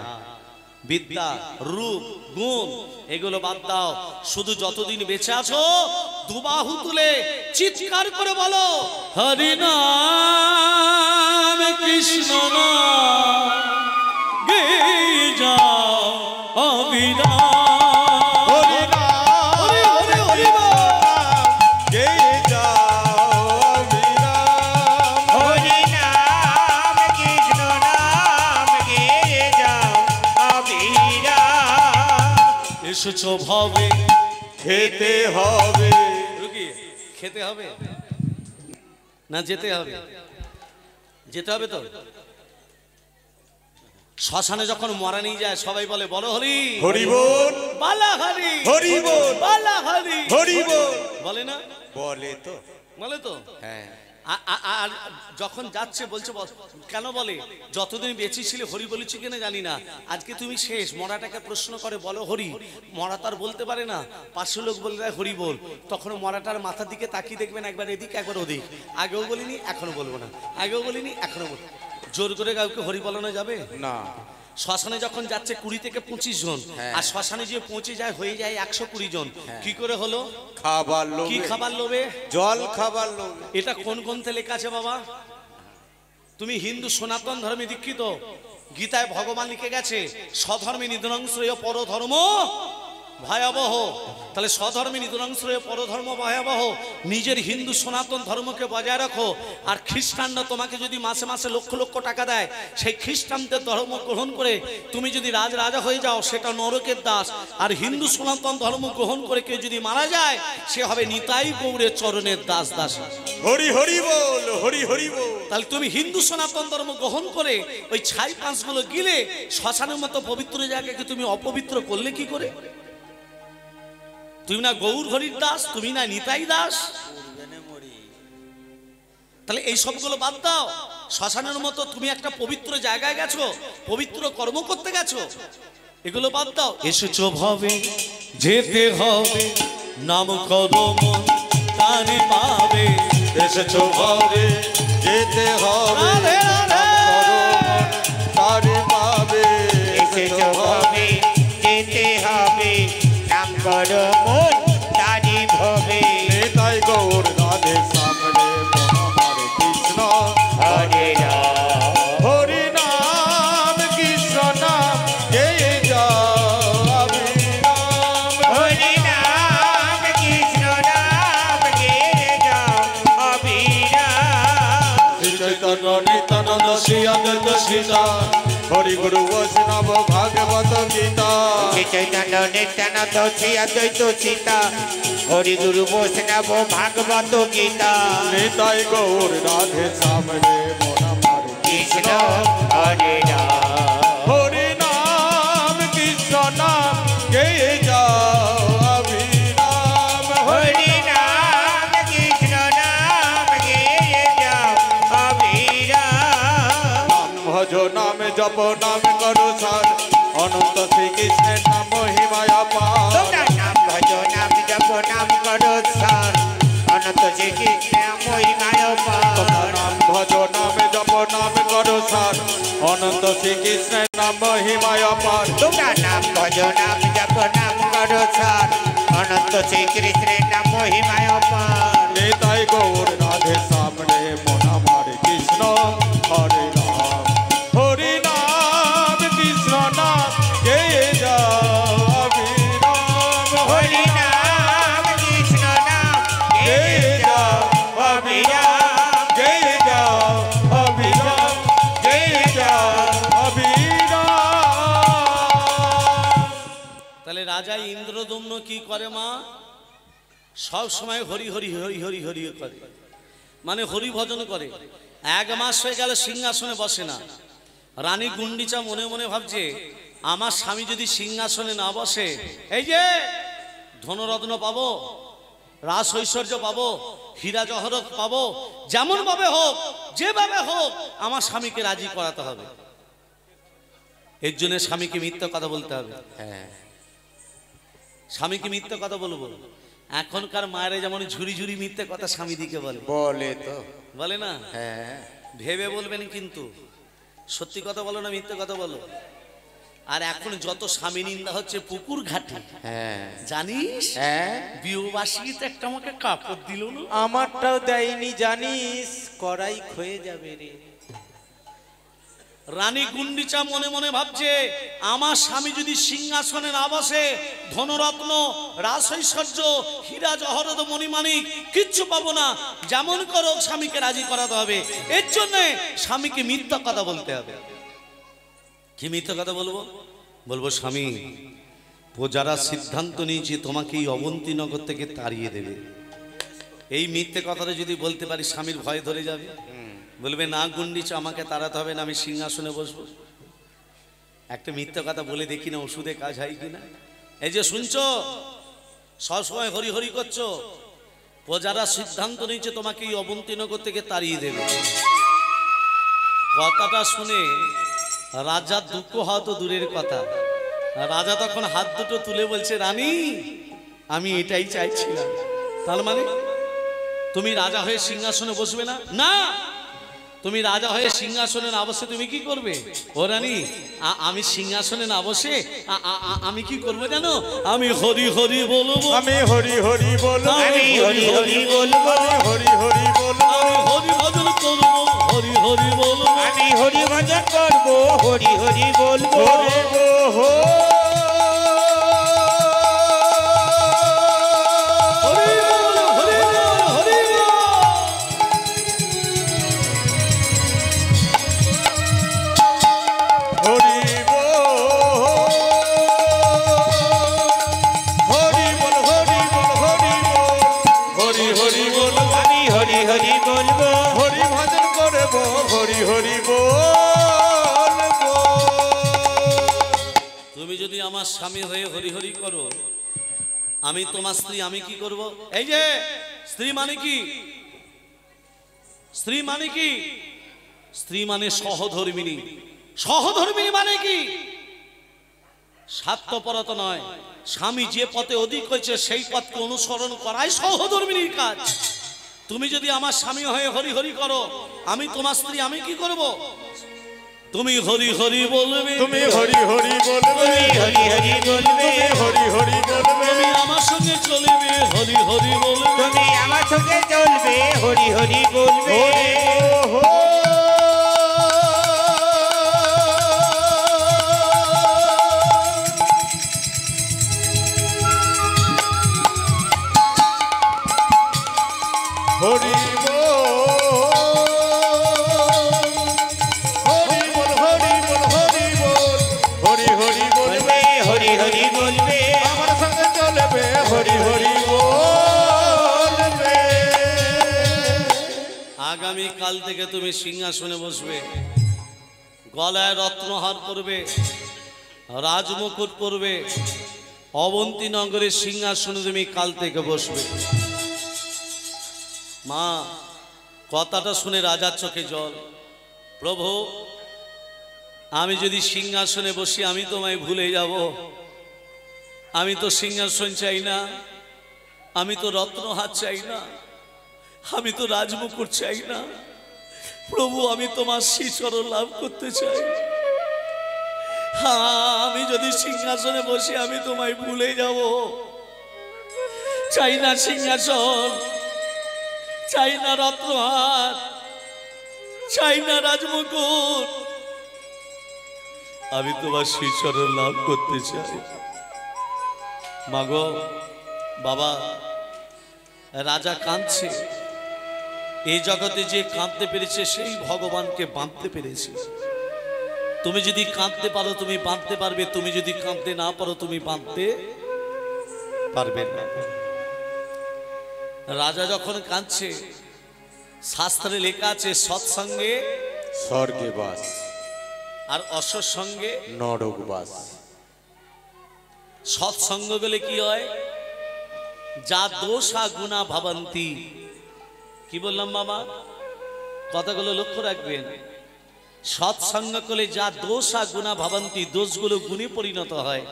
বিদ্যা, রূপ, গুণ এগুলো বাদ দাও। শুধু যতদিন বেঁচে আছো দুবাহু তুলে চিৎকার করে বলো, হরি নাম কৃষ্ণ নাম গেয়ে যাও অবিরাম। এসেছো ভাবে খেতে হবে, খেতে হবে না যেতে হবে? যেতে হবে তো। শ্মশানে যখন মরা নিয়ে যায় সবাই বলে বলো হরি হরি বল, বালা হরি হরি বল, বালা হরি হরি বল। বলে না? বলে তো, বলে তো। হ্যাঁ। আর যখন যাচ্ছে বলছে কেন বলে? যতদিন বেঁচে ছিলে হরি বলেছি কিনা জানি না, আজকে তুমি শেষ। মরাটাকে প্রশ্ন করে বলো হরি, মরা তার বলতে পারে না, পাঁচশো লোক বলে দেয় হরি বল। তখন মরাটার মাথার দিকে তাকিয়ে দেখবেন, একবার এদিক একবার ওদিক। আগেও বলিনি এখনো বলবো না, আগেও বলিনি এখনো বলবো। জোর করে কাউকে হরি বলানো যাবে না। শ্মশানে যখন যাচ্ছে 20 থেকে 25 জন, আর শ্মশানে যে পৌঁছে যায় হয়ে যায় 120 জন। কি করে হলো? খাবার লোভে। কি খাবার লোভে? জল খাবার লোভে। এটা কোন গ্রন্থে লেখা আছে বাবা? তুমি হিন্দু সনাতন ধর্মে দীক্ষিত, গীতায় ভগবান লিখে গেছে স্বধর্মে নিধনশ্রেয় পরধর্ম ভয়াবহ। তাহলে স্বধর্মে নিধনশ্রেয় পরধর্ম ভয়াবহ। নিজের হিন্দু সনাতন ধর্মকে বজায় রাখো। আর খ্রিস্টানরা তোমাকে যদি মাসে মাসে লক্ষ লক্ষ টাকা দেয়, সেই খ্রিস্টানদের ধর্ম গ্রহণ করে তুমি যদি রাজা হয়ে যাও, সেটা নরকের দাস। আর হিন্দু সনাতন ধর্ম গ্রহণ করে কেউ যদি মারা যায়, সে হবে নিতাই গৌরের চরণের দাস দাস। হরি হরি বল, হরি হরি বল। তাহলে তুমি হিন্দু সনাতন ধর্ম গ্রহণ করে ওই ছাই পাঁচগুলো গিলে শ্মশানের মতো পবিত্র জায়গাকে তুমি অপবিত্র করলে কি করে? তুমি না গৌর হরির দাস, তুমি না নিতাই দাস। তাহলে এই সবগুলো বাদ দাও। শ্মশানের মতো তুমি একটা পবিত্র জায়গায় গেছো, পবিত্র কর্ম করতে গেছো, এগুলো বাদ দাও। এসেছো ভাবে যেতে হবে, নাম করো মন তারে পাবে। এসেছো ভাবে যেতে হবে, তারে পাবে। এসেছো ভাবে যেতে হবে, নাম করো মন তারি ভবে। নিতাই গৌর রাধে সামনে আমার কৃষ্ণ হরে রাম, হরি নাম কৃষ্ণ নাম গেয়ে যাও অবিরাম। হরি নাম কৃষ্ণ নাম গেয়ে যাও অবিরাম। শ্রী চৈতন্য নিত্যানন্দ শ্রী অদ্বৈত সীতা, হরি গুরু বৈষ্ণব ভাগবত গীতা। শ্রী চৈতন্য নিত্যানন্দ শ্রী অদ্বৈত সীতা, হরি গুরু বৈষ্ণব ভাগবত গীতা। নিতাই গৌর রাধে সামনে মন আমার কৃষ্ণ হরে রাম, হরি নাম কৃষ্ণ নাম গেয়ে যাও অবিরাম। হরি নাম কৃষ্ণ নাম গেয়ে যাও অবিরাম। নাম ভজ নাম জপ নাম করো সার, অনন্ত শ্রীকৃষ্ণের নাম মহিমায় অপার। তোমরা নাম ভজ নাম জপ নাম করো সার, অনন্ত শ্রীকৃষ্ণ মহিমায় পার। নাম ভজ নাম জপ নাম করো সার, অনন্ত শ্রীকৃষ্ণের নাম মহিমায় অপার। তোমরা নাম ভজ নাম জপ নাম করো সার, অনন্ত শ্রীকৃষ্ণের নাম মহিমায় পার। নিতাই গৌর রাধে সামনে মন আমার কৃষ্ণ হরে রাম, হরি নাম রাজা ইন্দ্রদম্ন কি করে মা, সব সময় হরি হরি হরি হরি হরি করে, মানে হরি ভজন করে। 1 মাস হয়ে গেল সিংহাসনে বসে না। রানী গুন্ডিচা মনে মনে ভাবছে আমার স্বামী যদি সিংহাসনে না বসে, এই যে ধনরত্ন পাবো, রাস ঐশ্বর্য পাবো, হীরা জহরত পাবো, যেমন ভাবে হোক যেভাবে হোক আমার স্বামীকে রাজি করাতে হবে। এর জন্য স্বামীকে মিথ্যা কথা বলতে হবে। হ্যাঁ, স্বামীকে মিথ্যা কথা বলবো। এখনকার মায়েরা যেমন ঝুরি ঝুরি মিথ্যে কথা স্বামী দিকে বলে, বলে তো, বলে না? হ্যাঁ, ভেবে বলবেন, কিন্তু সত্যি কথা বলো না মিথ্যে কথা বলো। আর এখন যত স্বামী নিন্দা হচ্ছে পুকুর ঘাটে, হ্যাঁ, জানিস? হ্যাঁ, বিয়েবাসী তো একটা আমাকে কাপড় দিল না, আমারটাও দেয়নি জানিস, কড়াই ক্ষয়ে যাবে রে। রানী গুন্ডিচা মনে মনে ভাবছে আমার স্বামী যদি সিংহাসনে না বসে, ধনরত্ন রাস ঐশ্বর্য হীরা জহরত মণিমাণিক কিচ্ছু পাবো না, যেমন করো স্বামীকে রাজি করাতে হবে। এর জন্য স্বামীকে মিথ্যা কথা বলতে হবে। কি মিথ্যা কথা বলবো? বলবো স্বামী, প্রজারা সিদ্ধান্ত নিয়েছে তোমাকে এই অবন্তীনগর থেকে তাড়িয়ে দেবে। এই মিথ্যে কথাটা যদি বলতে পারি স্বামীর ভয় ধরে যাবে, বলবে না গুন্ডিচা আমাকে তাড়াতে হবে না, আমি সিংহাসনে বসবো। একটা মিথ্যা কথা বলে দেখি না ওষুধে কাজ হয় কিনা। এই যে শুনছো, সবসময় হরি হরি করছো, প্রজারা সিদ্ধান্ত নিয়েছে তোমাকে এই অবন্তীনগর থেকে তাড়িয়ে দেবে। কথাটা শুনে রাজার দুঃখ হওয়া তো দূরের কথা, রাজা তখন হাত দুটো তুলে বলছে রানী আমি এটাই চাইছিলাম। তার মানে তুমি রাজা হয়ে সিংহাসনে বসবে না? না, তুমি রাজা হয়ে সিংহাসনে না বসে তুমি কি করবে? ও রানী, আমি সিংহাসনে না বসে আমি কি করবো জানো? আমি হরি হরি বলবো, আমি হরি হরি বলবো, আমি হরি হরি বলবো, হরি হরি বলবো, আমি হরি ভজন করবো, হরি হরি বলবো, আমি হরি ভজন করবো, হরি হরি বলবো। হরি গো হো। হরি বল, হরি বল, হরি বল। হরি বল, হরি বল, হরি বল, হরি বল, হরি হরি বল, আমি হরি হরি বলবো, হরি ভজন করব, হরি হরি বলবো। তুমি যদি আমার স্বামী হয়ে হরি হরি করো, আমি তোমার স্ত্রী, আমি কি করব? এই যে স্ত্রী মানে কি? স্ত্রী মানে কি? স্ত্রী মানে সহধর্মিণী। সহধর্মিণী মানে কি? স্বার্থপরত নয়, স্বামী যে পথে অধিক হয়েছে সেই পথকে অনুসরণ করাই সহধর্মিণীর কাজ। তুমি যদি আমার স্বামী হয়ে হরি হরি করো, আমি তোমার স্ত্রী, আমি কি করব? তুমি হরি হরি বলবে, তুমি হরি হরি বলবে, হরি হরি বলবে, তুমি হরি হরি বলবে, তুমি আমার সঙ্গে চলবে, হরি হরি বলবে। তুমি আমার সঙ্গে চলবে, হরি হরি বলবে। হরি গো হো। হরি বল, হরি বল, হরি বল, হরি বল, হরি হরি বলবে, হরি হরি বলবে, আমার সঙ্গে চলবে, হরি হরি বলবে। আগামী কাল থেকে তুমি সিংহাসনে বসবে, গলায় রত্নহার পরবে, রাজমুকুট পরবে, অবন্তীনগরের সিংহাসনে তুমি কাল থেকে বসবে। মা, কথাটা শুনে রাজার চোখে জল। প্রভু, আমি যদি সিংহাসনে বসি আমি তোমায় ভুলে যাব। আমি তো সিংহাসন চাই না, আমি তো রত্নহার চাই না, আমি তো রাজমুকুট চাই না। প্রভু, আমি তোমার শ্রীচরণ লাভ করতে চাই। আমি যদি সিংহাসনে বসি আমি তোমায় ভুলে যাব। চাই না সিংহাসন, চাই না রত্নহার, চাই না রাজমুকুট, আমি তোমার শ্রীচরণ লাভ করতে চাই। মাগো, বাবা, রাজা কাঁদছে। এই জগতে যে কাঁদতে পেরেছে সেই ভগবানকে বাঁধতে পেরেছে। তুমি যদি কাঁদতে পারো তুমি বাঁধতে পারবে, তুমি যদি কাঁদতে না পারো তুমি বাঁধতে পারবেন না। রাজা যখন কাঁদছে, শাস্ত্রে লেখা আছে সৎসঙ্গে স্বর্গে বাস, আর অসৎসঙ্গে নরক বাস। সৎসঙ্গ গেলে কি হয়? যা দোষা গুণা ভাবন্তি। কি বললাম বাবা? কথাগুলো লক্ষ্য রাখবেন। সৎসঙ্গ করলে যা দোষা গুণা ভাবন্তি, দোষগুলো গুণে পরিণত হয়,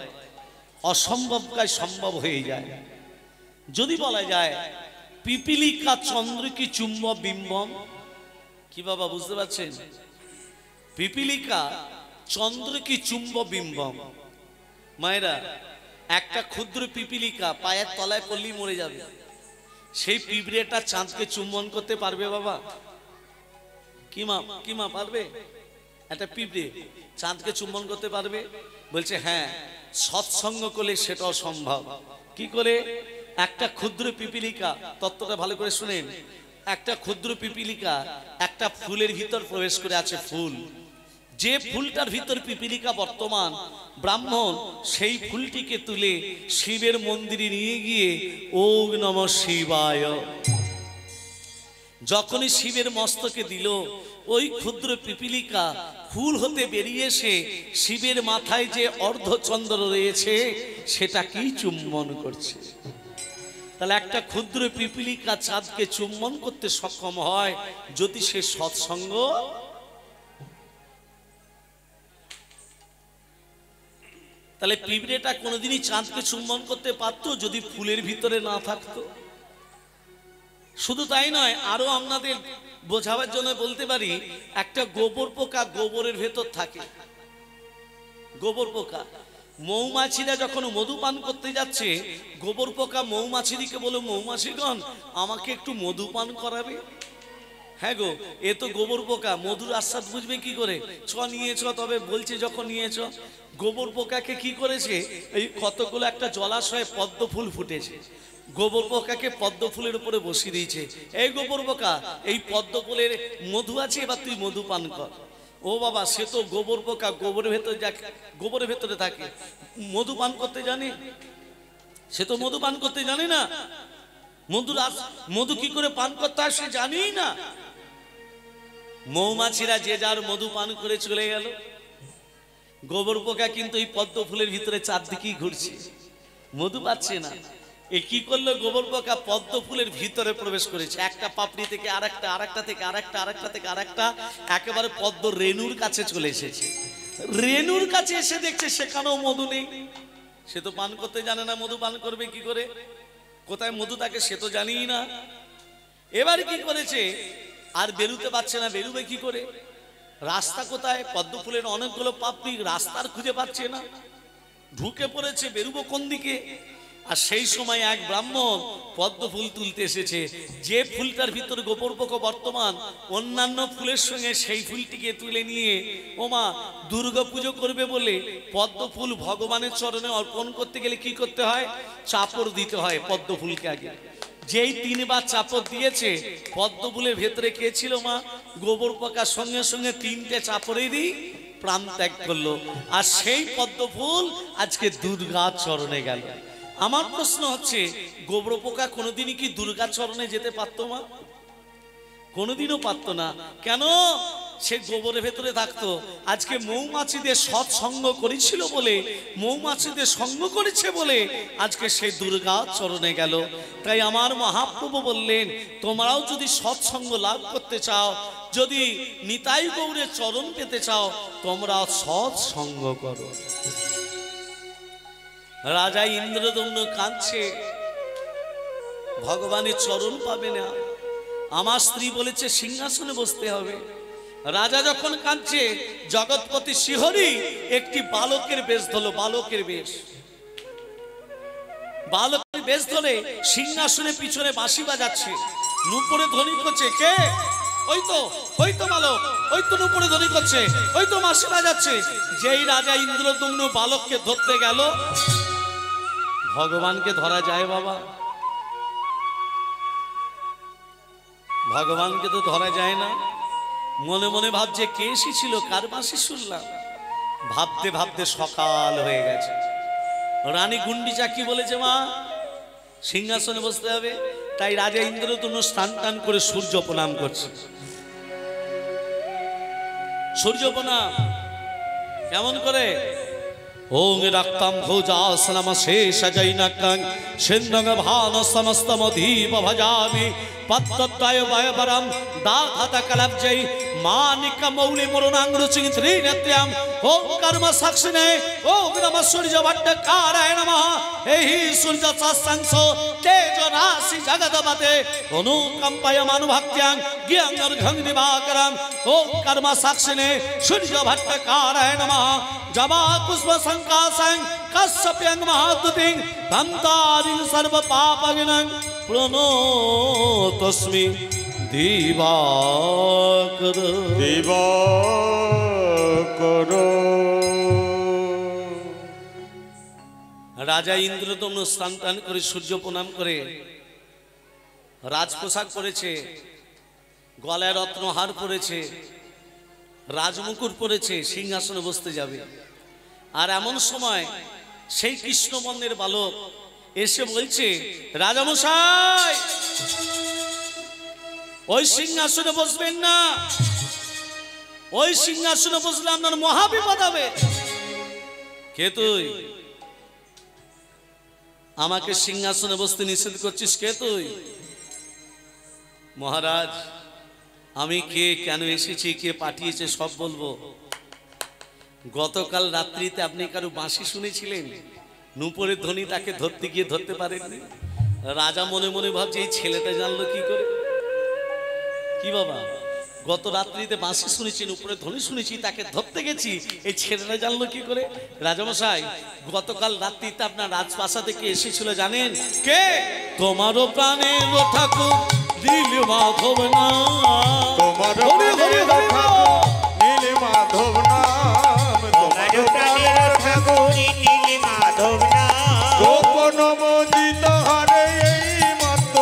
অসম্ভব কাজ সম্ভব হয়ে যায়। যদি বলা যায় পিপিলিকা চন্দ্র কি চুম্ব বিম্বম, কি বাবা বুঝতে পারছেন? পিপিলিকা চন্দ্র কি চুম্ব বিম্বম। মায়েরা, একটা ক্ষুদ্র পিপিলিকা পায়ের তলায় পড়লেই মরে যাবে, সেই পিঁপড়েটা চাঁদকে চুম্বন করতে পারবে বাবা? কি মা পারবে? একটা পিঁপড়ে চাঁদকে চুম্বন করতে পারবে? বলছে হ্যাঁ, সৎসঙ্গ করলে সেটাও সম্ভব। কি করে? একটা ক্ষুদ্র পিপিলিকা, তত্ত্বটা ভালো করে শুনেন, একটা ক্ষুদ্র পিপিলিকা একটা ফুলের ভিতর প্রবেশ করে আছে। ফুল, যে ফুলটার ভিতর পিপিলিকা বর্তমান, ব্রাহ্মণ সেই ফুলটিকে তুলে শিবের মন্দিরে নিয়ে গিয়ে ওম নমঃ শিবায় যখনই শিবের মস্তকে দিল, ওই ক্ষুদ্র পিপিলিকা ফুল হতে বেরিয়ে এসে শিবের মাথায় যে অর্ধচন্দ্র রয়েছে সেটাকেই চুম্বন করছে। তাহলে একটা ক্ষুদ্র পিপিলিকা চাঁদকে চুম্বন করতে সক্ষম হয় যদি সে সৎসঙ্গ। তাহলে পিঁপড়েটা কোনোদিনই চাঁদকে চুম্বন করতে পারতো যদি ফুলের ভিতরে না থাকতো। শুধু তাই নয়, আরো আপনাদের বোঝাবার জন্য বলতে পারি, একটা গোবর পোকা গোবরের ভেতর থাকে। গোবর পোকা, মৌমাছিরা যখন মধু পান করতে যাচ্ছে, গোবর পোকা মৌমাছিদিকে বলে, মৌমাছিগণ আমাকে একটু মধু পান করাবে? হ্যাঁ গো, এ তো গোবর পোকা, মধুর আস্বাদ বুঝবে কি করে? চ নিয়েছ, তবে বলছে যখন নিয়েছ। গোবর পোকাকে কি করেছে? এই কতগুলো একটা জলাশয়ে পদ্ম ফুল ফুটেছে, গোবর পোকাকে পদ্ম ফুলের উপরে বসিয়ে দিয়েছে। এই গোবর পোকা, এই পদ্ম ফুলের মধু আছে, এবার তুই মধু পান কর। ও বাবা, সে তো গোবর পোকা, গোবরের ভেতরে গোবরের ভেতরে থাকে, মধু পান করতে জানে? সে তো মধু পান করতে জানে না। মধু কি করে পান করতে হয় সে জানেই না। মৌমাছিরা যে যার মধু পান করে চলে গেল, গোবর পোকা কিন্তু এই পদ্ম ফুলের ভিতরে চারদিকেই ঘুরছে, মধু পাচ্ছে না। এ কি করলো? গোবর পোকা পদ্ম ফুলের ভিতরে প্রবেশ করেছে, একটা পাপড়ি থেকে আরেকটা, আরেকটা থেকে আরেকটা, আরেকটা থেকে আরেকটা, একেবারে পদ্ম রেণুর কাছে চলে এসেছে। রেণুর কাছে এসে দেখছে সেখানেও মধু নেই। সে তো পান করতে জানে না, মধু পান করবে কি করে? কোথায় মধু থাকে সে তো জানিই না। এবারে কি করেছে? আর বেরুতে পারছে না, বেরুবে কি করে? রাস্তা কোথায়? পদ্ম ফুলের অনেকগুলো পাপড়ি, রাস্তার খুঁজে পাচ্ছে না, ঢুকে পড়েছে, বেরুবো কোন দিকে? আর সেই সময় এক ব্রাহ্মণ পদ্ম ফুল তুলতে এসেছে। যে ফুলটার ভিতর গোবর পোকা বর্তমান, অন্যান্য ফুলের সঙ্গে সেই ফুলটিকে তুলে নিয়ে ওমা দুর্গা পুজো করবে বলে পদ্ম ফুল ভগবানের চরণে অর্পণ করতে গেলে কি করতে হয়? চাপড় দিতে হয় পদ্ম ফুলকে আগে। যেই 3 বার চাপড় দিয়েছে, পদ্ম ফুলের ভেতরে কে ছিল মা? গোবর পোকার সঙ্গে সঙ্গে 3টে চাপড়েরই প্রাণ ত্যাগ করলো। আর সেই পদ্ম ফুল আজকে দুর্গার চরণে গেল। আমার প্রশ্ন হচ্ছে, গোবর পোকা কোনোদিনই কি দুর্গার চরণে যেতে পারতো মা? কোনোদিনও পারতো না। কেন? সে গোবরের ভেতরে থাকতো। আজকে মৌমাছিদের সৎসঙ্গ করেছিল বলে, মৌমাছিদের সঙ্গ করেছে বলে আজকে সে দুর্গা চরণে গেল। তাই আমার মহাপ্রভু বললেন, তোমরাও যদি সৎসঙ্গ লাভ করতে চাও, যদি নিতাই গৌরের চরণ পেতে চাও, তোমরা সৎসঙ্গ করো। রাজা ইন্দ্রদম্ন কাঁদছে, ভগবানের চরণ পাবে না। আমার স্ত্রী বলেছে সিংহাসনে বসতে হবে। রাজা যখন কাঁদছে, জগৎপতি শিহরি একটি বালকের বেশ ধরল, বালকের বেশ। বালকের বেশ ধরে সিংহাসনের পিছনে বাঁশি বাজাচ্ছে, নুপুরে ধ্বনি করছে। কে? ওই তো বালক, ওই তো নুপুরে ধ্বনি করছে, ওই তো বাঁশি বাজাচ্ছে। যেই রাজা ইন্দ্রদম্ন বালককে ধরতে গেল, ভগবানকে ধরা যায় বাবা? ভগবানকে তো ধরা যায় না। মনে মনে ভাবছে কে এসেছিল, কার বাঁশি শুনলাম। ভাবতে ভাবতে সকাল হয়ে গেছে। রানী গুন্ডিচা কি বলেছে? মা সিংহাসনে বসতে হবে। তাই রাজা ইন্দ্রদম্ন স্নান টান করে সূর্য প্রণাম করছে। সূর্য প্রণাম কেমন করে? ওং রক্তম ভোজাসনম শেষজৈনকং সিন্ধং ভান সমস্তমধীব ভজামি পত্তত্বয় বয়বরম দাঘত কলব্জৈ মানিক মৌলি মুরুনাঙ্গুচিং ত্রিনেত্র্যম ওং কর্ম সাক্ষিণে ওং নমঃ সূর্য ভট্টকারায় নমঃ। এই সূর্য সৎসংস তেজ রাশি জগদপতে অনুকম্পয়মান ভক্ত্যাং জ্ঞানর্ঘং দিবাকরং ওং কর্ম সাক্ষিণে সূর্য ভট্টকারায় নমঃ। জবা পুষ্প সংকাশং কশ্যপ্যং মহাদ্যুতিং ধন্তারিং সর্ব পাপগিনং প্রণতস্মি দিবাকর। দিবাকর। রাজা ইন্দ্রদম্ন স্নান টান করে সূর্য প্রণাম করে রাজ পোশাক পরেছে, গলায় রত্নহার পরেছে, রাজমুকুট পরেছে, সিংহাসনে বসতে যাবে। আর এমন সময় সেই কৃষ্ণবর্ণের বালক এসে বলছে, রাজামশাই ওই সিংহাসনে বসবেন না, ওই সিংহাসনে বসলে আপনার মহাবিপদ হবে। কে তুই? আমাকে সিংহাসনে বসতে নিষেধ করছিস? কে তুই? মহারাজ আমি কে, কেন এসেছি, কে পাঠিয়েছে সব বলবো। গতকাল রাত্রিতে আপনি কারো বাঁশি শুনেছিলেন, নুপুরের ধ্বনি, তাকে ধরতে গিয়ে ধরতে পারেননি। রাজা মনে মনে ভাবছে এই ছেলেটা জানলো কি করে। কি বাবা, গত রাত্রিতে বাঁশি শুনেছি, নুপুরের ধ্বনি শুনেছি, তাকে ধরতে গেছি, এই ছেলেটা জানলো কি করে? রাজামশাই গতকাল রাত্রিতে আপনার রাজপ্রাসাদ থেকে এসেছিল জানেন কে? তোমারও প্রাণের ঠাকুর নীল মাধব না, তোমার প্রাণের ঠাকুর নীল মাধব নাম, তোমার প্রাণের ঠাকুর নীল মাধব নাম। গোপন মোদিত হরে এই মত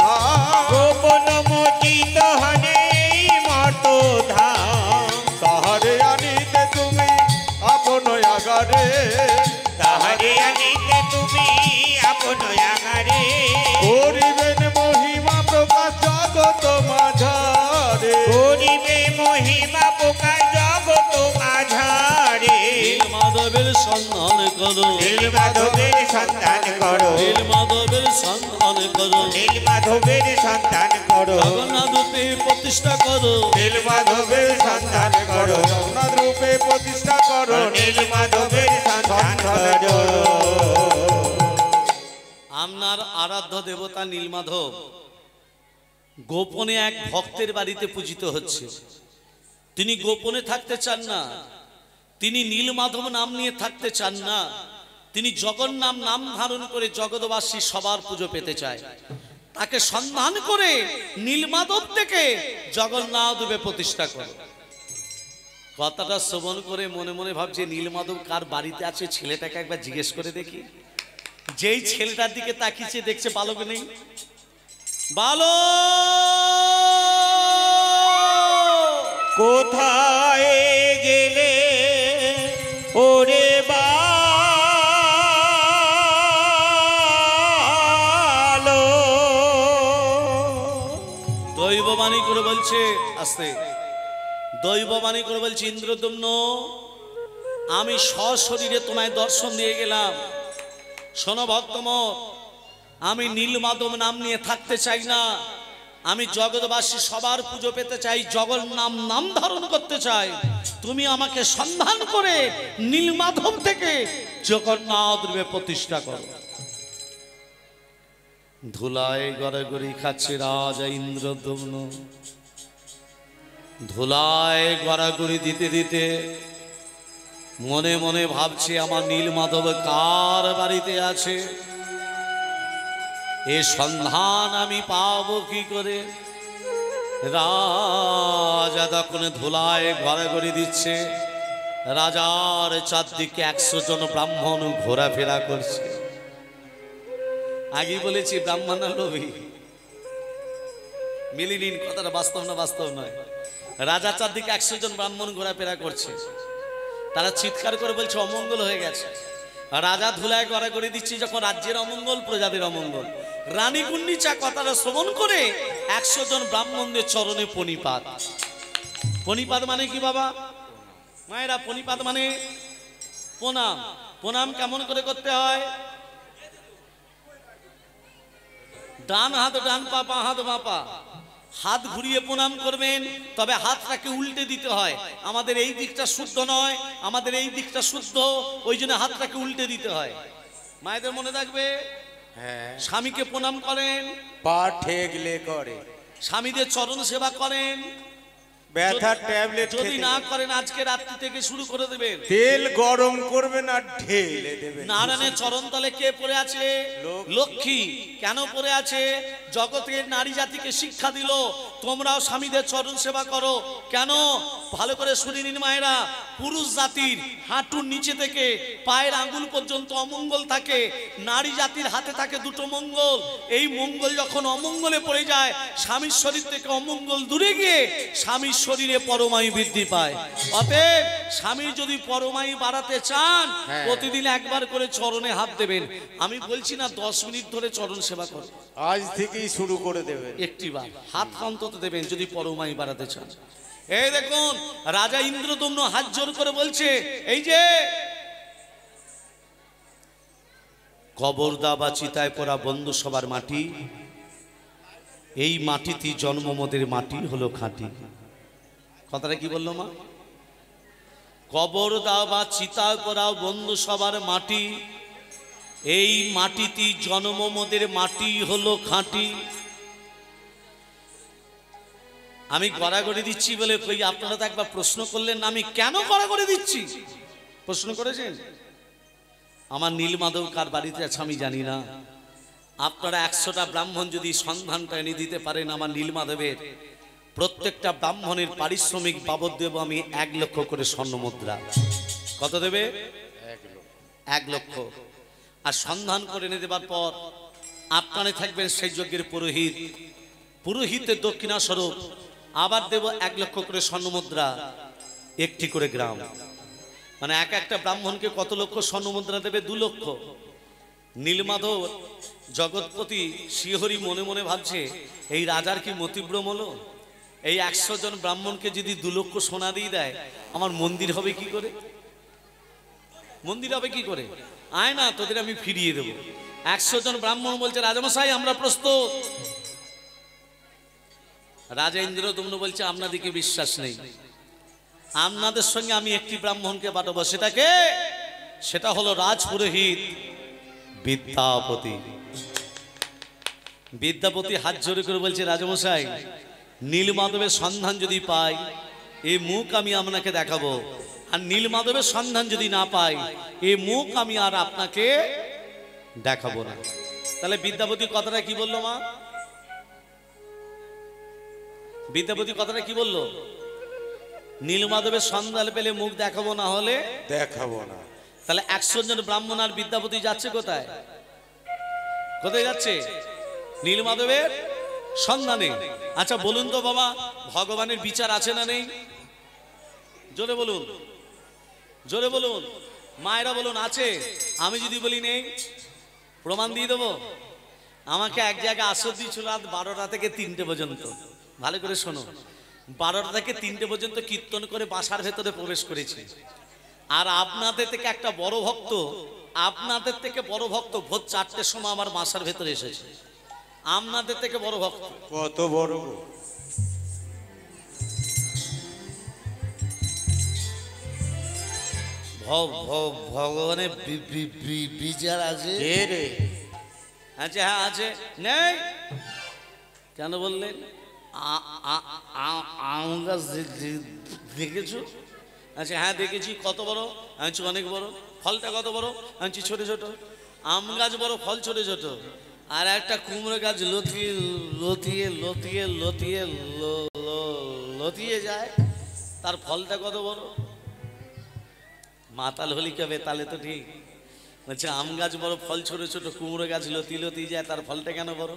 ধাম, গোপন মোচিত হনে এই মত ধাম। তাহারে আনিতে তুমি আপন আগারে, তাহারে আনিতে তুমি আপন আগারে। করিবেন মহিমা প্রকাশ জগত মাঝারে, করিবে মহিমা প্রকাশ জগত মাঝারে। নীল মাধবের সন্ধান করো, নীল মাধবের সন্ধান করো, নীল মাধবের সন্ধান করো, নীল মাধবের সন্ধান করো, জগন্নাথ রূপে প্রতিষ্ঠা করো, নীল মাধবের সন্ধান করো, জগন্নাথ রূপে প্রতিষ্ঠা করো, নীল মাধবের সন্ধান করো। আপনার আরাধ্য দেবতা নীলমাধব গোপনে এক ভক্তের বাড়িতে পূজিত হচ্ছে। তিনি গোপনে থাকতে চান না, তিনি নীলমাধব নাম নিয়ে থাকতে চান না, তিনি জগন্নাথ নাম ধারণ করে জগৎবাসী সবার পুজো পেতে চায়। তাকে সন্ধান করে নীলমাধব থেকে জগন্নাথ রূপে প্রতিষ্ঠা করে। কথাটা শ্রবণ করে মনে মনে ভাবছে নীলমাধব কার বাড়িতে আছে, ছেলেটাকে একবার জিজ্ঞেস করে দেখি। যেই ছেলেটার দিকে তাকিয়েছে দেখছে বালক নেই। বালক কোথায় গেলে ওরে বালো? দৈববাণী করে বলছে, আস্তে দৈববাণী করে বলছে, ইন্দ্রদম্ন আমি সশরীরে তোমায় দর্শন দিয়ে গেলাম। শোনো ভক্তমত, আমি নীলমাধব নাম নিয়ে থাকতে চাই না, আমি জগৎবাসী সবার পুজো পেতে চাই, জগন্নাথ নাম ধারণ করতে চাই। তুমি আমাকে সন্ধান করে নীলমাধব থেকে জগন্নাথ রূপে প্রতিষ্ঠা করো। ধুলায় গড়াগড়ি খাচ্ছে রাজা ইন্দ্রদম্ন। ধুলায় গড়াগড়ি দিতে দিতে মনে মনে ভাবছে আমার নীলমাধব কার বাড়িতে আছে, এ সন্ধান আমি পাবো কি করে। রাজা তখন ধুলায় গড়াগড়ি দিচ্ছে, রাজার চারদিকে 100 জন ব্রাহ্মণ ঘোরাফেরা করছে। আগে বলেছি ব্রাহ্মণ লোভী, মিলিয়ে নিন কথাটা, বাস্তব না বাস্তব নয়। রাজা চারদিকে 100 জন ব্রাহ্মণ ঘোরাফেরা করছে, তারা চিৎকার করে বলছে অমঙ্গল হয়ে গেছে। রাজা ধুলায় করা করে দিচ্ছি, যখন রাজ্যের অমঙ্গল প্রজাদের অমঙ্গল। রানী গুন্ডিচা কথাটা শ্রবণ করে 100 জন ব্রাহ্মণদের চরণে পণিপাত। পণিপাত মানে কি বাবা মায়েরা? পণিপাত মানে প্রণাম। প্রণাম কেমন করে করতে হয়? ডান হাত ডান পা, বাঁ হাত বাঁ পা, হাত ঘুরিয়ে প্রণাম করবেন। তবে হাতটাকে উল্টে দিতে হয়। আমাদের এই দিকটা শুদ্ধ নয়, আমাদের এই দিকটা শুদ্ধ, ওই জন্য হাতটাকে উল্টে দিতে হয়। মায়েদের মনে থাকবে। হ্যাঁ, স্বামীকে প্রণাম করেন, পা ঠেকলে করে, স্বামীদের চরণ সেবা করেন। ব্যথার ট্যাবলেট যদি না করেন আজকে রাত্রি থেকে শুরু করে দেবেন। তেল গরম করবেন আর ঢেলে দেবেন। নারায়ণের চরণ তলে কে পড়ে আছে? লক্ষ্মী। কেন পড়ে আছে? জগতের নারী জাতিকে শিক্ষা দিল তোমরাও স্বামীদের চরণ সেবা করো। কেন? ভালো করে শুনে নিন মায়েরা, পুরুষ জাতির হাঁটুর নিচে থেকে পায়ের আঙ্গুল পর্যন্ত অমঙ্গল থাকে, নারী জাতির হাতে থাকে দুটো মঙ্গল। এই মঙ্গল যখন অমঙ্গলে পড়ে যায়, স্বামীর শরীর থেকে অমঙ্গল দূরে গিয়ে স্বামীর শরীরে পরমায়ু বৃদ্ধি পায়। অতএব স্বামীর যদি পরমায়ু বাড়াতে চান, প্রতিদিন একবার করে চরণে হাত দেবেন। আমি বলছি না 10 মিনিট ধরে চরণ সেবা করো, আজ থেকেই শুরু করে দেবেন। একটিবার হাত অন্তত দেবেন যদি পরমায়ু বাড়াতে চান। এই দেখুন রাজা ইন্দ্রদম্ন হাত জোর করে বলছে, এই যে কবরদা বা চিতায় পড়া বন্ধু সবার মাটি, এই মাটিতে জন্ম মোদের মাটি হলো খাঁটি। কথাটা কি বললো মা? কবরদা বা চিতায় পড়া বন্ধু সবার মাটি, এই মাটিতে জন্ম মোদের মাটি হলো খাঁটি। আমি গড়াগড়ি দিচ্ছি বলে কই আপনারা তো একবার প্রশ্ন করলেন না আমি কেন গড়াগড়ি দিচ্ছি? প্রশ্ন করেছেন? আমার নীলমাধব কার বাড়িতে আছে আমি জানি না। আপনারা 100টা ব্রাহ্মণ যদি সন্ধানটা এনে দিতে পারেন আমার নীলমাধবের, প্রত্যেকটা ব্রাহ্মণের পারিশ্রমিক বাবদ দেব আমি 1 লক্ষ করে স্বর্ণ মুদ্রা। কত দেবে? 1 লক্ষ। আর সন্ধান করে এনে দেবার পর আপনারা থাকবেন সেই যজ্ঞের পুরোহিত, পুরোহিতের দক্ষিণা স্বরূপ আবার দেব 1 লক্ষ করে স্বর্ণ মুদ্রা, 1টি করে গ্রাম। মানে একটা ব্রাহ্মণকে কত লক্ষ স্বর্ণ মুদ্রা দেবে? 2 লক্ষ। নীলমাধব জগৎপতি শ্রীহরি মনে মনে ভাবছে এই রাজার কি মতিভ্রম হলো? এই 100 জন ব্রাহ্মণকে যদি 2 লক্ষ সোনা দিয়ে দেয়, আমার মন্দির হবে কি করে? মন্দির হবে কি করে? আয় না, তোদের আমি ফিরিয়ে দেবো। 100 জন ব্রাহ্মণ বলছে রাজামশাই আমরা প্রস্তুত। রাজা ইন্দ্রদম্ন বলছে আপনাদেরকে বিশ্বাস নেই, আপনাদের সঙ্গে আমি একটি ব্রাহ্মণকে পাঠাবো। সেটা হলো রাজপুরোহিত বিদ্যাপতি। বিদ্যাপতি হাত জোরে করে বলছে রাজামশাই নীলমাধবের সন্ধান যদি পাই এই মুখ আমি আপনাকে দেখাবো, আর নীলমাধবের সন্ধান যদি না পাই এই মুখ আমি আর আপনাকে দেখাবো না। তাহলে বিদ্যাপতি কথাটা কি বললো মা? বিদ্যাপতি কথাটা কি বললো? নীলমাধবের সন্ধান পেলে মুখ দেখাবো, না হলে দেখাবো না। তাহলে 100 জন ব্রাহ্মণ আর বিদ্যাপতি যাচ্ছে কোথায়? কোথায় যাচ্ছে? নীলমাধবের সন্ধানে। আচ্ছা বলুন তো বাবা, ভগবানের বিচার আছে না নেই? জোরে বলুন, জোরে বলুন। মায়েরা বলুন আছে। আমি যদি বলি নেই, প্রমাণ দিয়ে দেবো। আমাকে এক জায়গায় আসর দিয়েছিল রাত 12টা থেকে 3টে পর্যন্ত। ভালো করে শোনো, 12টা থেকে 3টে পর্যন্ত কীর্তন করে বাসার ভেতরে প্রবেশ করেছি। আর আপনাদের থেকে একটা বড় ভক্ত, আপনাদের থেকে বড় ভক্ত ভোর 4টের সময় আমার বাসার ভেতরে এসেছে। আপনাদের থেকে বড় ভক্ত। কত বড়? ভগবানের বিচার আছে? আচ্ছা হ্যাঁ আছে। নেই কেন বললেন? আম গাছ দেখেছো? আচ্ছা হ্যাঁ দেখেছি। কত বড়? আনছি অনেক বড়। ফলটা কত বড়? আনছি ছোট ছোট। আম গাছ বড়, ফল ছোট ছোট। আর একটা কুমড়ো গাছ লতিয়ে লতিয়ে লতিয়ে লতিয়ে লতিয়ে যায়, তার ফলটা কত বড়? মাতাল হলি কবে? তাহলে তো ঠিক। বলছে আম গাছ বড়, ফল ছোট ছোট, কুমড়ো গাছ লতি লতি যায়, তার ফলটা কেন বড়?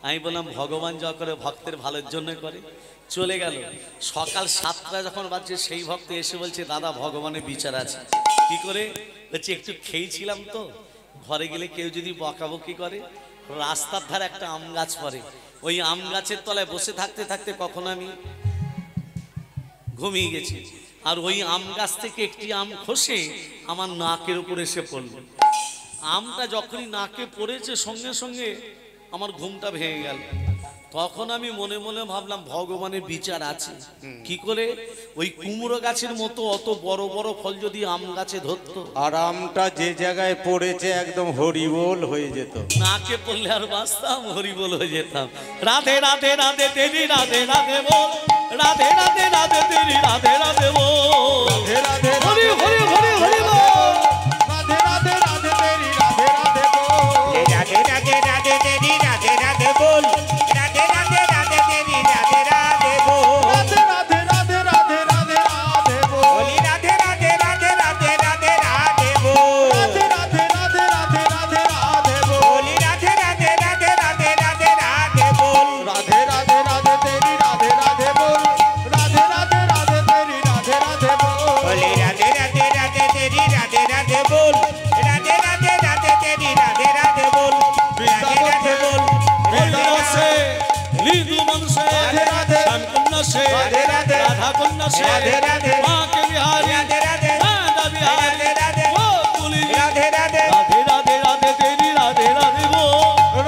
আমি বললাম ভগবান যা করে ভক্তের ভালোর জন্য করে। চলে গেল। সকাল 7টা যখন বাজছে সেই ভক্ত এসে বলছে দাদা ভগবানের বিচার আছে। কি করে? বলছি একটু খেয়েছিলাম তো, ঘরে গেলে কেউ যদি বকাবকি করে, রাস্তার ধারে একটা আম গাছ পড়ে, ওই আম গাছের তলায় বসে থাকতে থাকতে কখন আমি ঘুমিয়ে গেছি, আর ওই আম গাছ থেকে একটি আম খসে আমার নাকের উপর এসে পড়ল। আমটা যখনই নাকে পড়েছে সঙ্গে সঙ্গে আমার ঘুমটা ভেঙে গেল। তখন আমি মনে মনে ভাবলাম ভগবানের বিচার আছে কি করে, ওই কুমড়ো গাছের মতো অত বড় বড় ফল যদি আম গাছে ধরতো, আর আমটা যে জায়গায় পড়েছে একদম হরিবোল হয়ে যেত। নাকে পড়লে আর বাঁচতাম, হরিবোল হয়ে যেতাম। রাধে রাধে রাধে তেরি রাধে রাধে বল, রাধে রাধে রাধে তেরি রাধে রাধে বল, রাধে রাধে হরি হরি হরি হরি বল। রাধে রাধে রাধে তেরি রাধে রাধে বল, রাধে রাধে রাধে তেরি রাধে রাধে বল, রাধে রাধে রাধে তেরি রাধে রাধে বল, রাধে রাধে রাধে রাধে রাধে রাধে বল, বলি রাধে রাধে রাধে রাধে রাধে রাধে বল, রাধে রাধে রাধে রাধে রাধে রাধে বল, বলি রাধে রাধে রাধে রাধে রাধে রাধে বল, রাধে রাধে রাধে তেরি রাধে রাধে বল, রাধে রাধে রাধে তেরি রাধে রাধে বল, বলি রাধে রাধে রাধে তেরি রাধে রাধে বল, রাধে রাধে রাধে তেরি রাধে রাধে বল, রাধে রাধে বল, বলরাম সে লীদুমন সে রাধে রাধে শ্যামকন্যা সে রাধে রাধে রাধা কন্যা সে রাধে রাধে মা কে বিহারি রাধে রাধে রাধা বিহারি রাধে রাধে ও তুলি রাধে রাধে রাধে রাধে রাধে তেরি রাধে রাধে বল,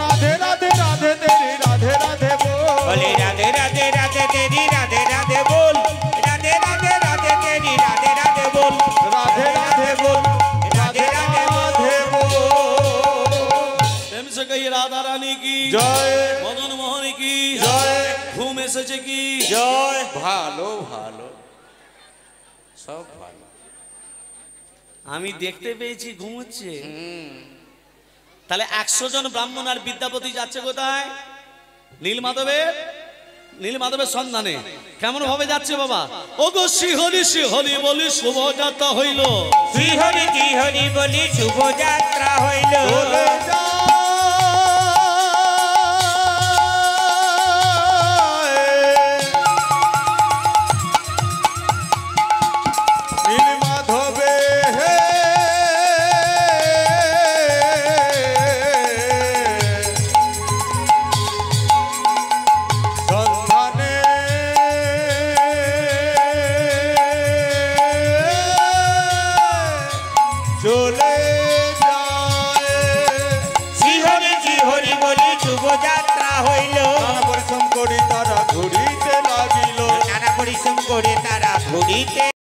রাধে রাধে রাধে তেরি রাধে রাধে বল, বলি রাধে রাধে রাধে তেরি রাধে রাধে বল, রাধে রাধে রাধে তেরি রাধে রাধে বল, রাধে রাধে বল, রাধে রাধে বল। প্রেম সে কহি রাধা রানী কি জয় মদন মোহন কি জয় ঘুম এসেছে কি জয়। ভালো ভালো সব ভালো। আমি দেখতে পেয়েছি ঘুমোচ্ছে। তাহলে 100 জন ব্রাহ্মণ আর বিদ্যাপতি যাচ্ছে কোথায়? নীলমাধবের সন্ধানে। কেমন ভাবে যাচ্ছে বাবা? ও গো শ্রীহরি শ্রীহরি বলি শুভযাত্রা হইল, শ্রীহরি বলি শুভযাত্রা হইল, চলে যায় নীলমাধবে হে সন্ধানে চলে যায়। শ্রীহরি বলি শুভযাত্রা হইল, নানা পরিশ্রম করি তারা ঘুরিতে লাগিল, নানা পরিশ্রম করে তারা ঘুরিতে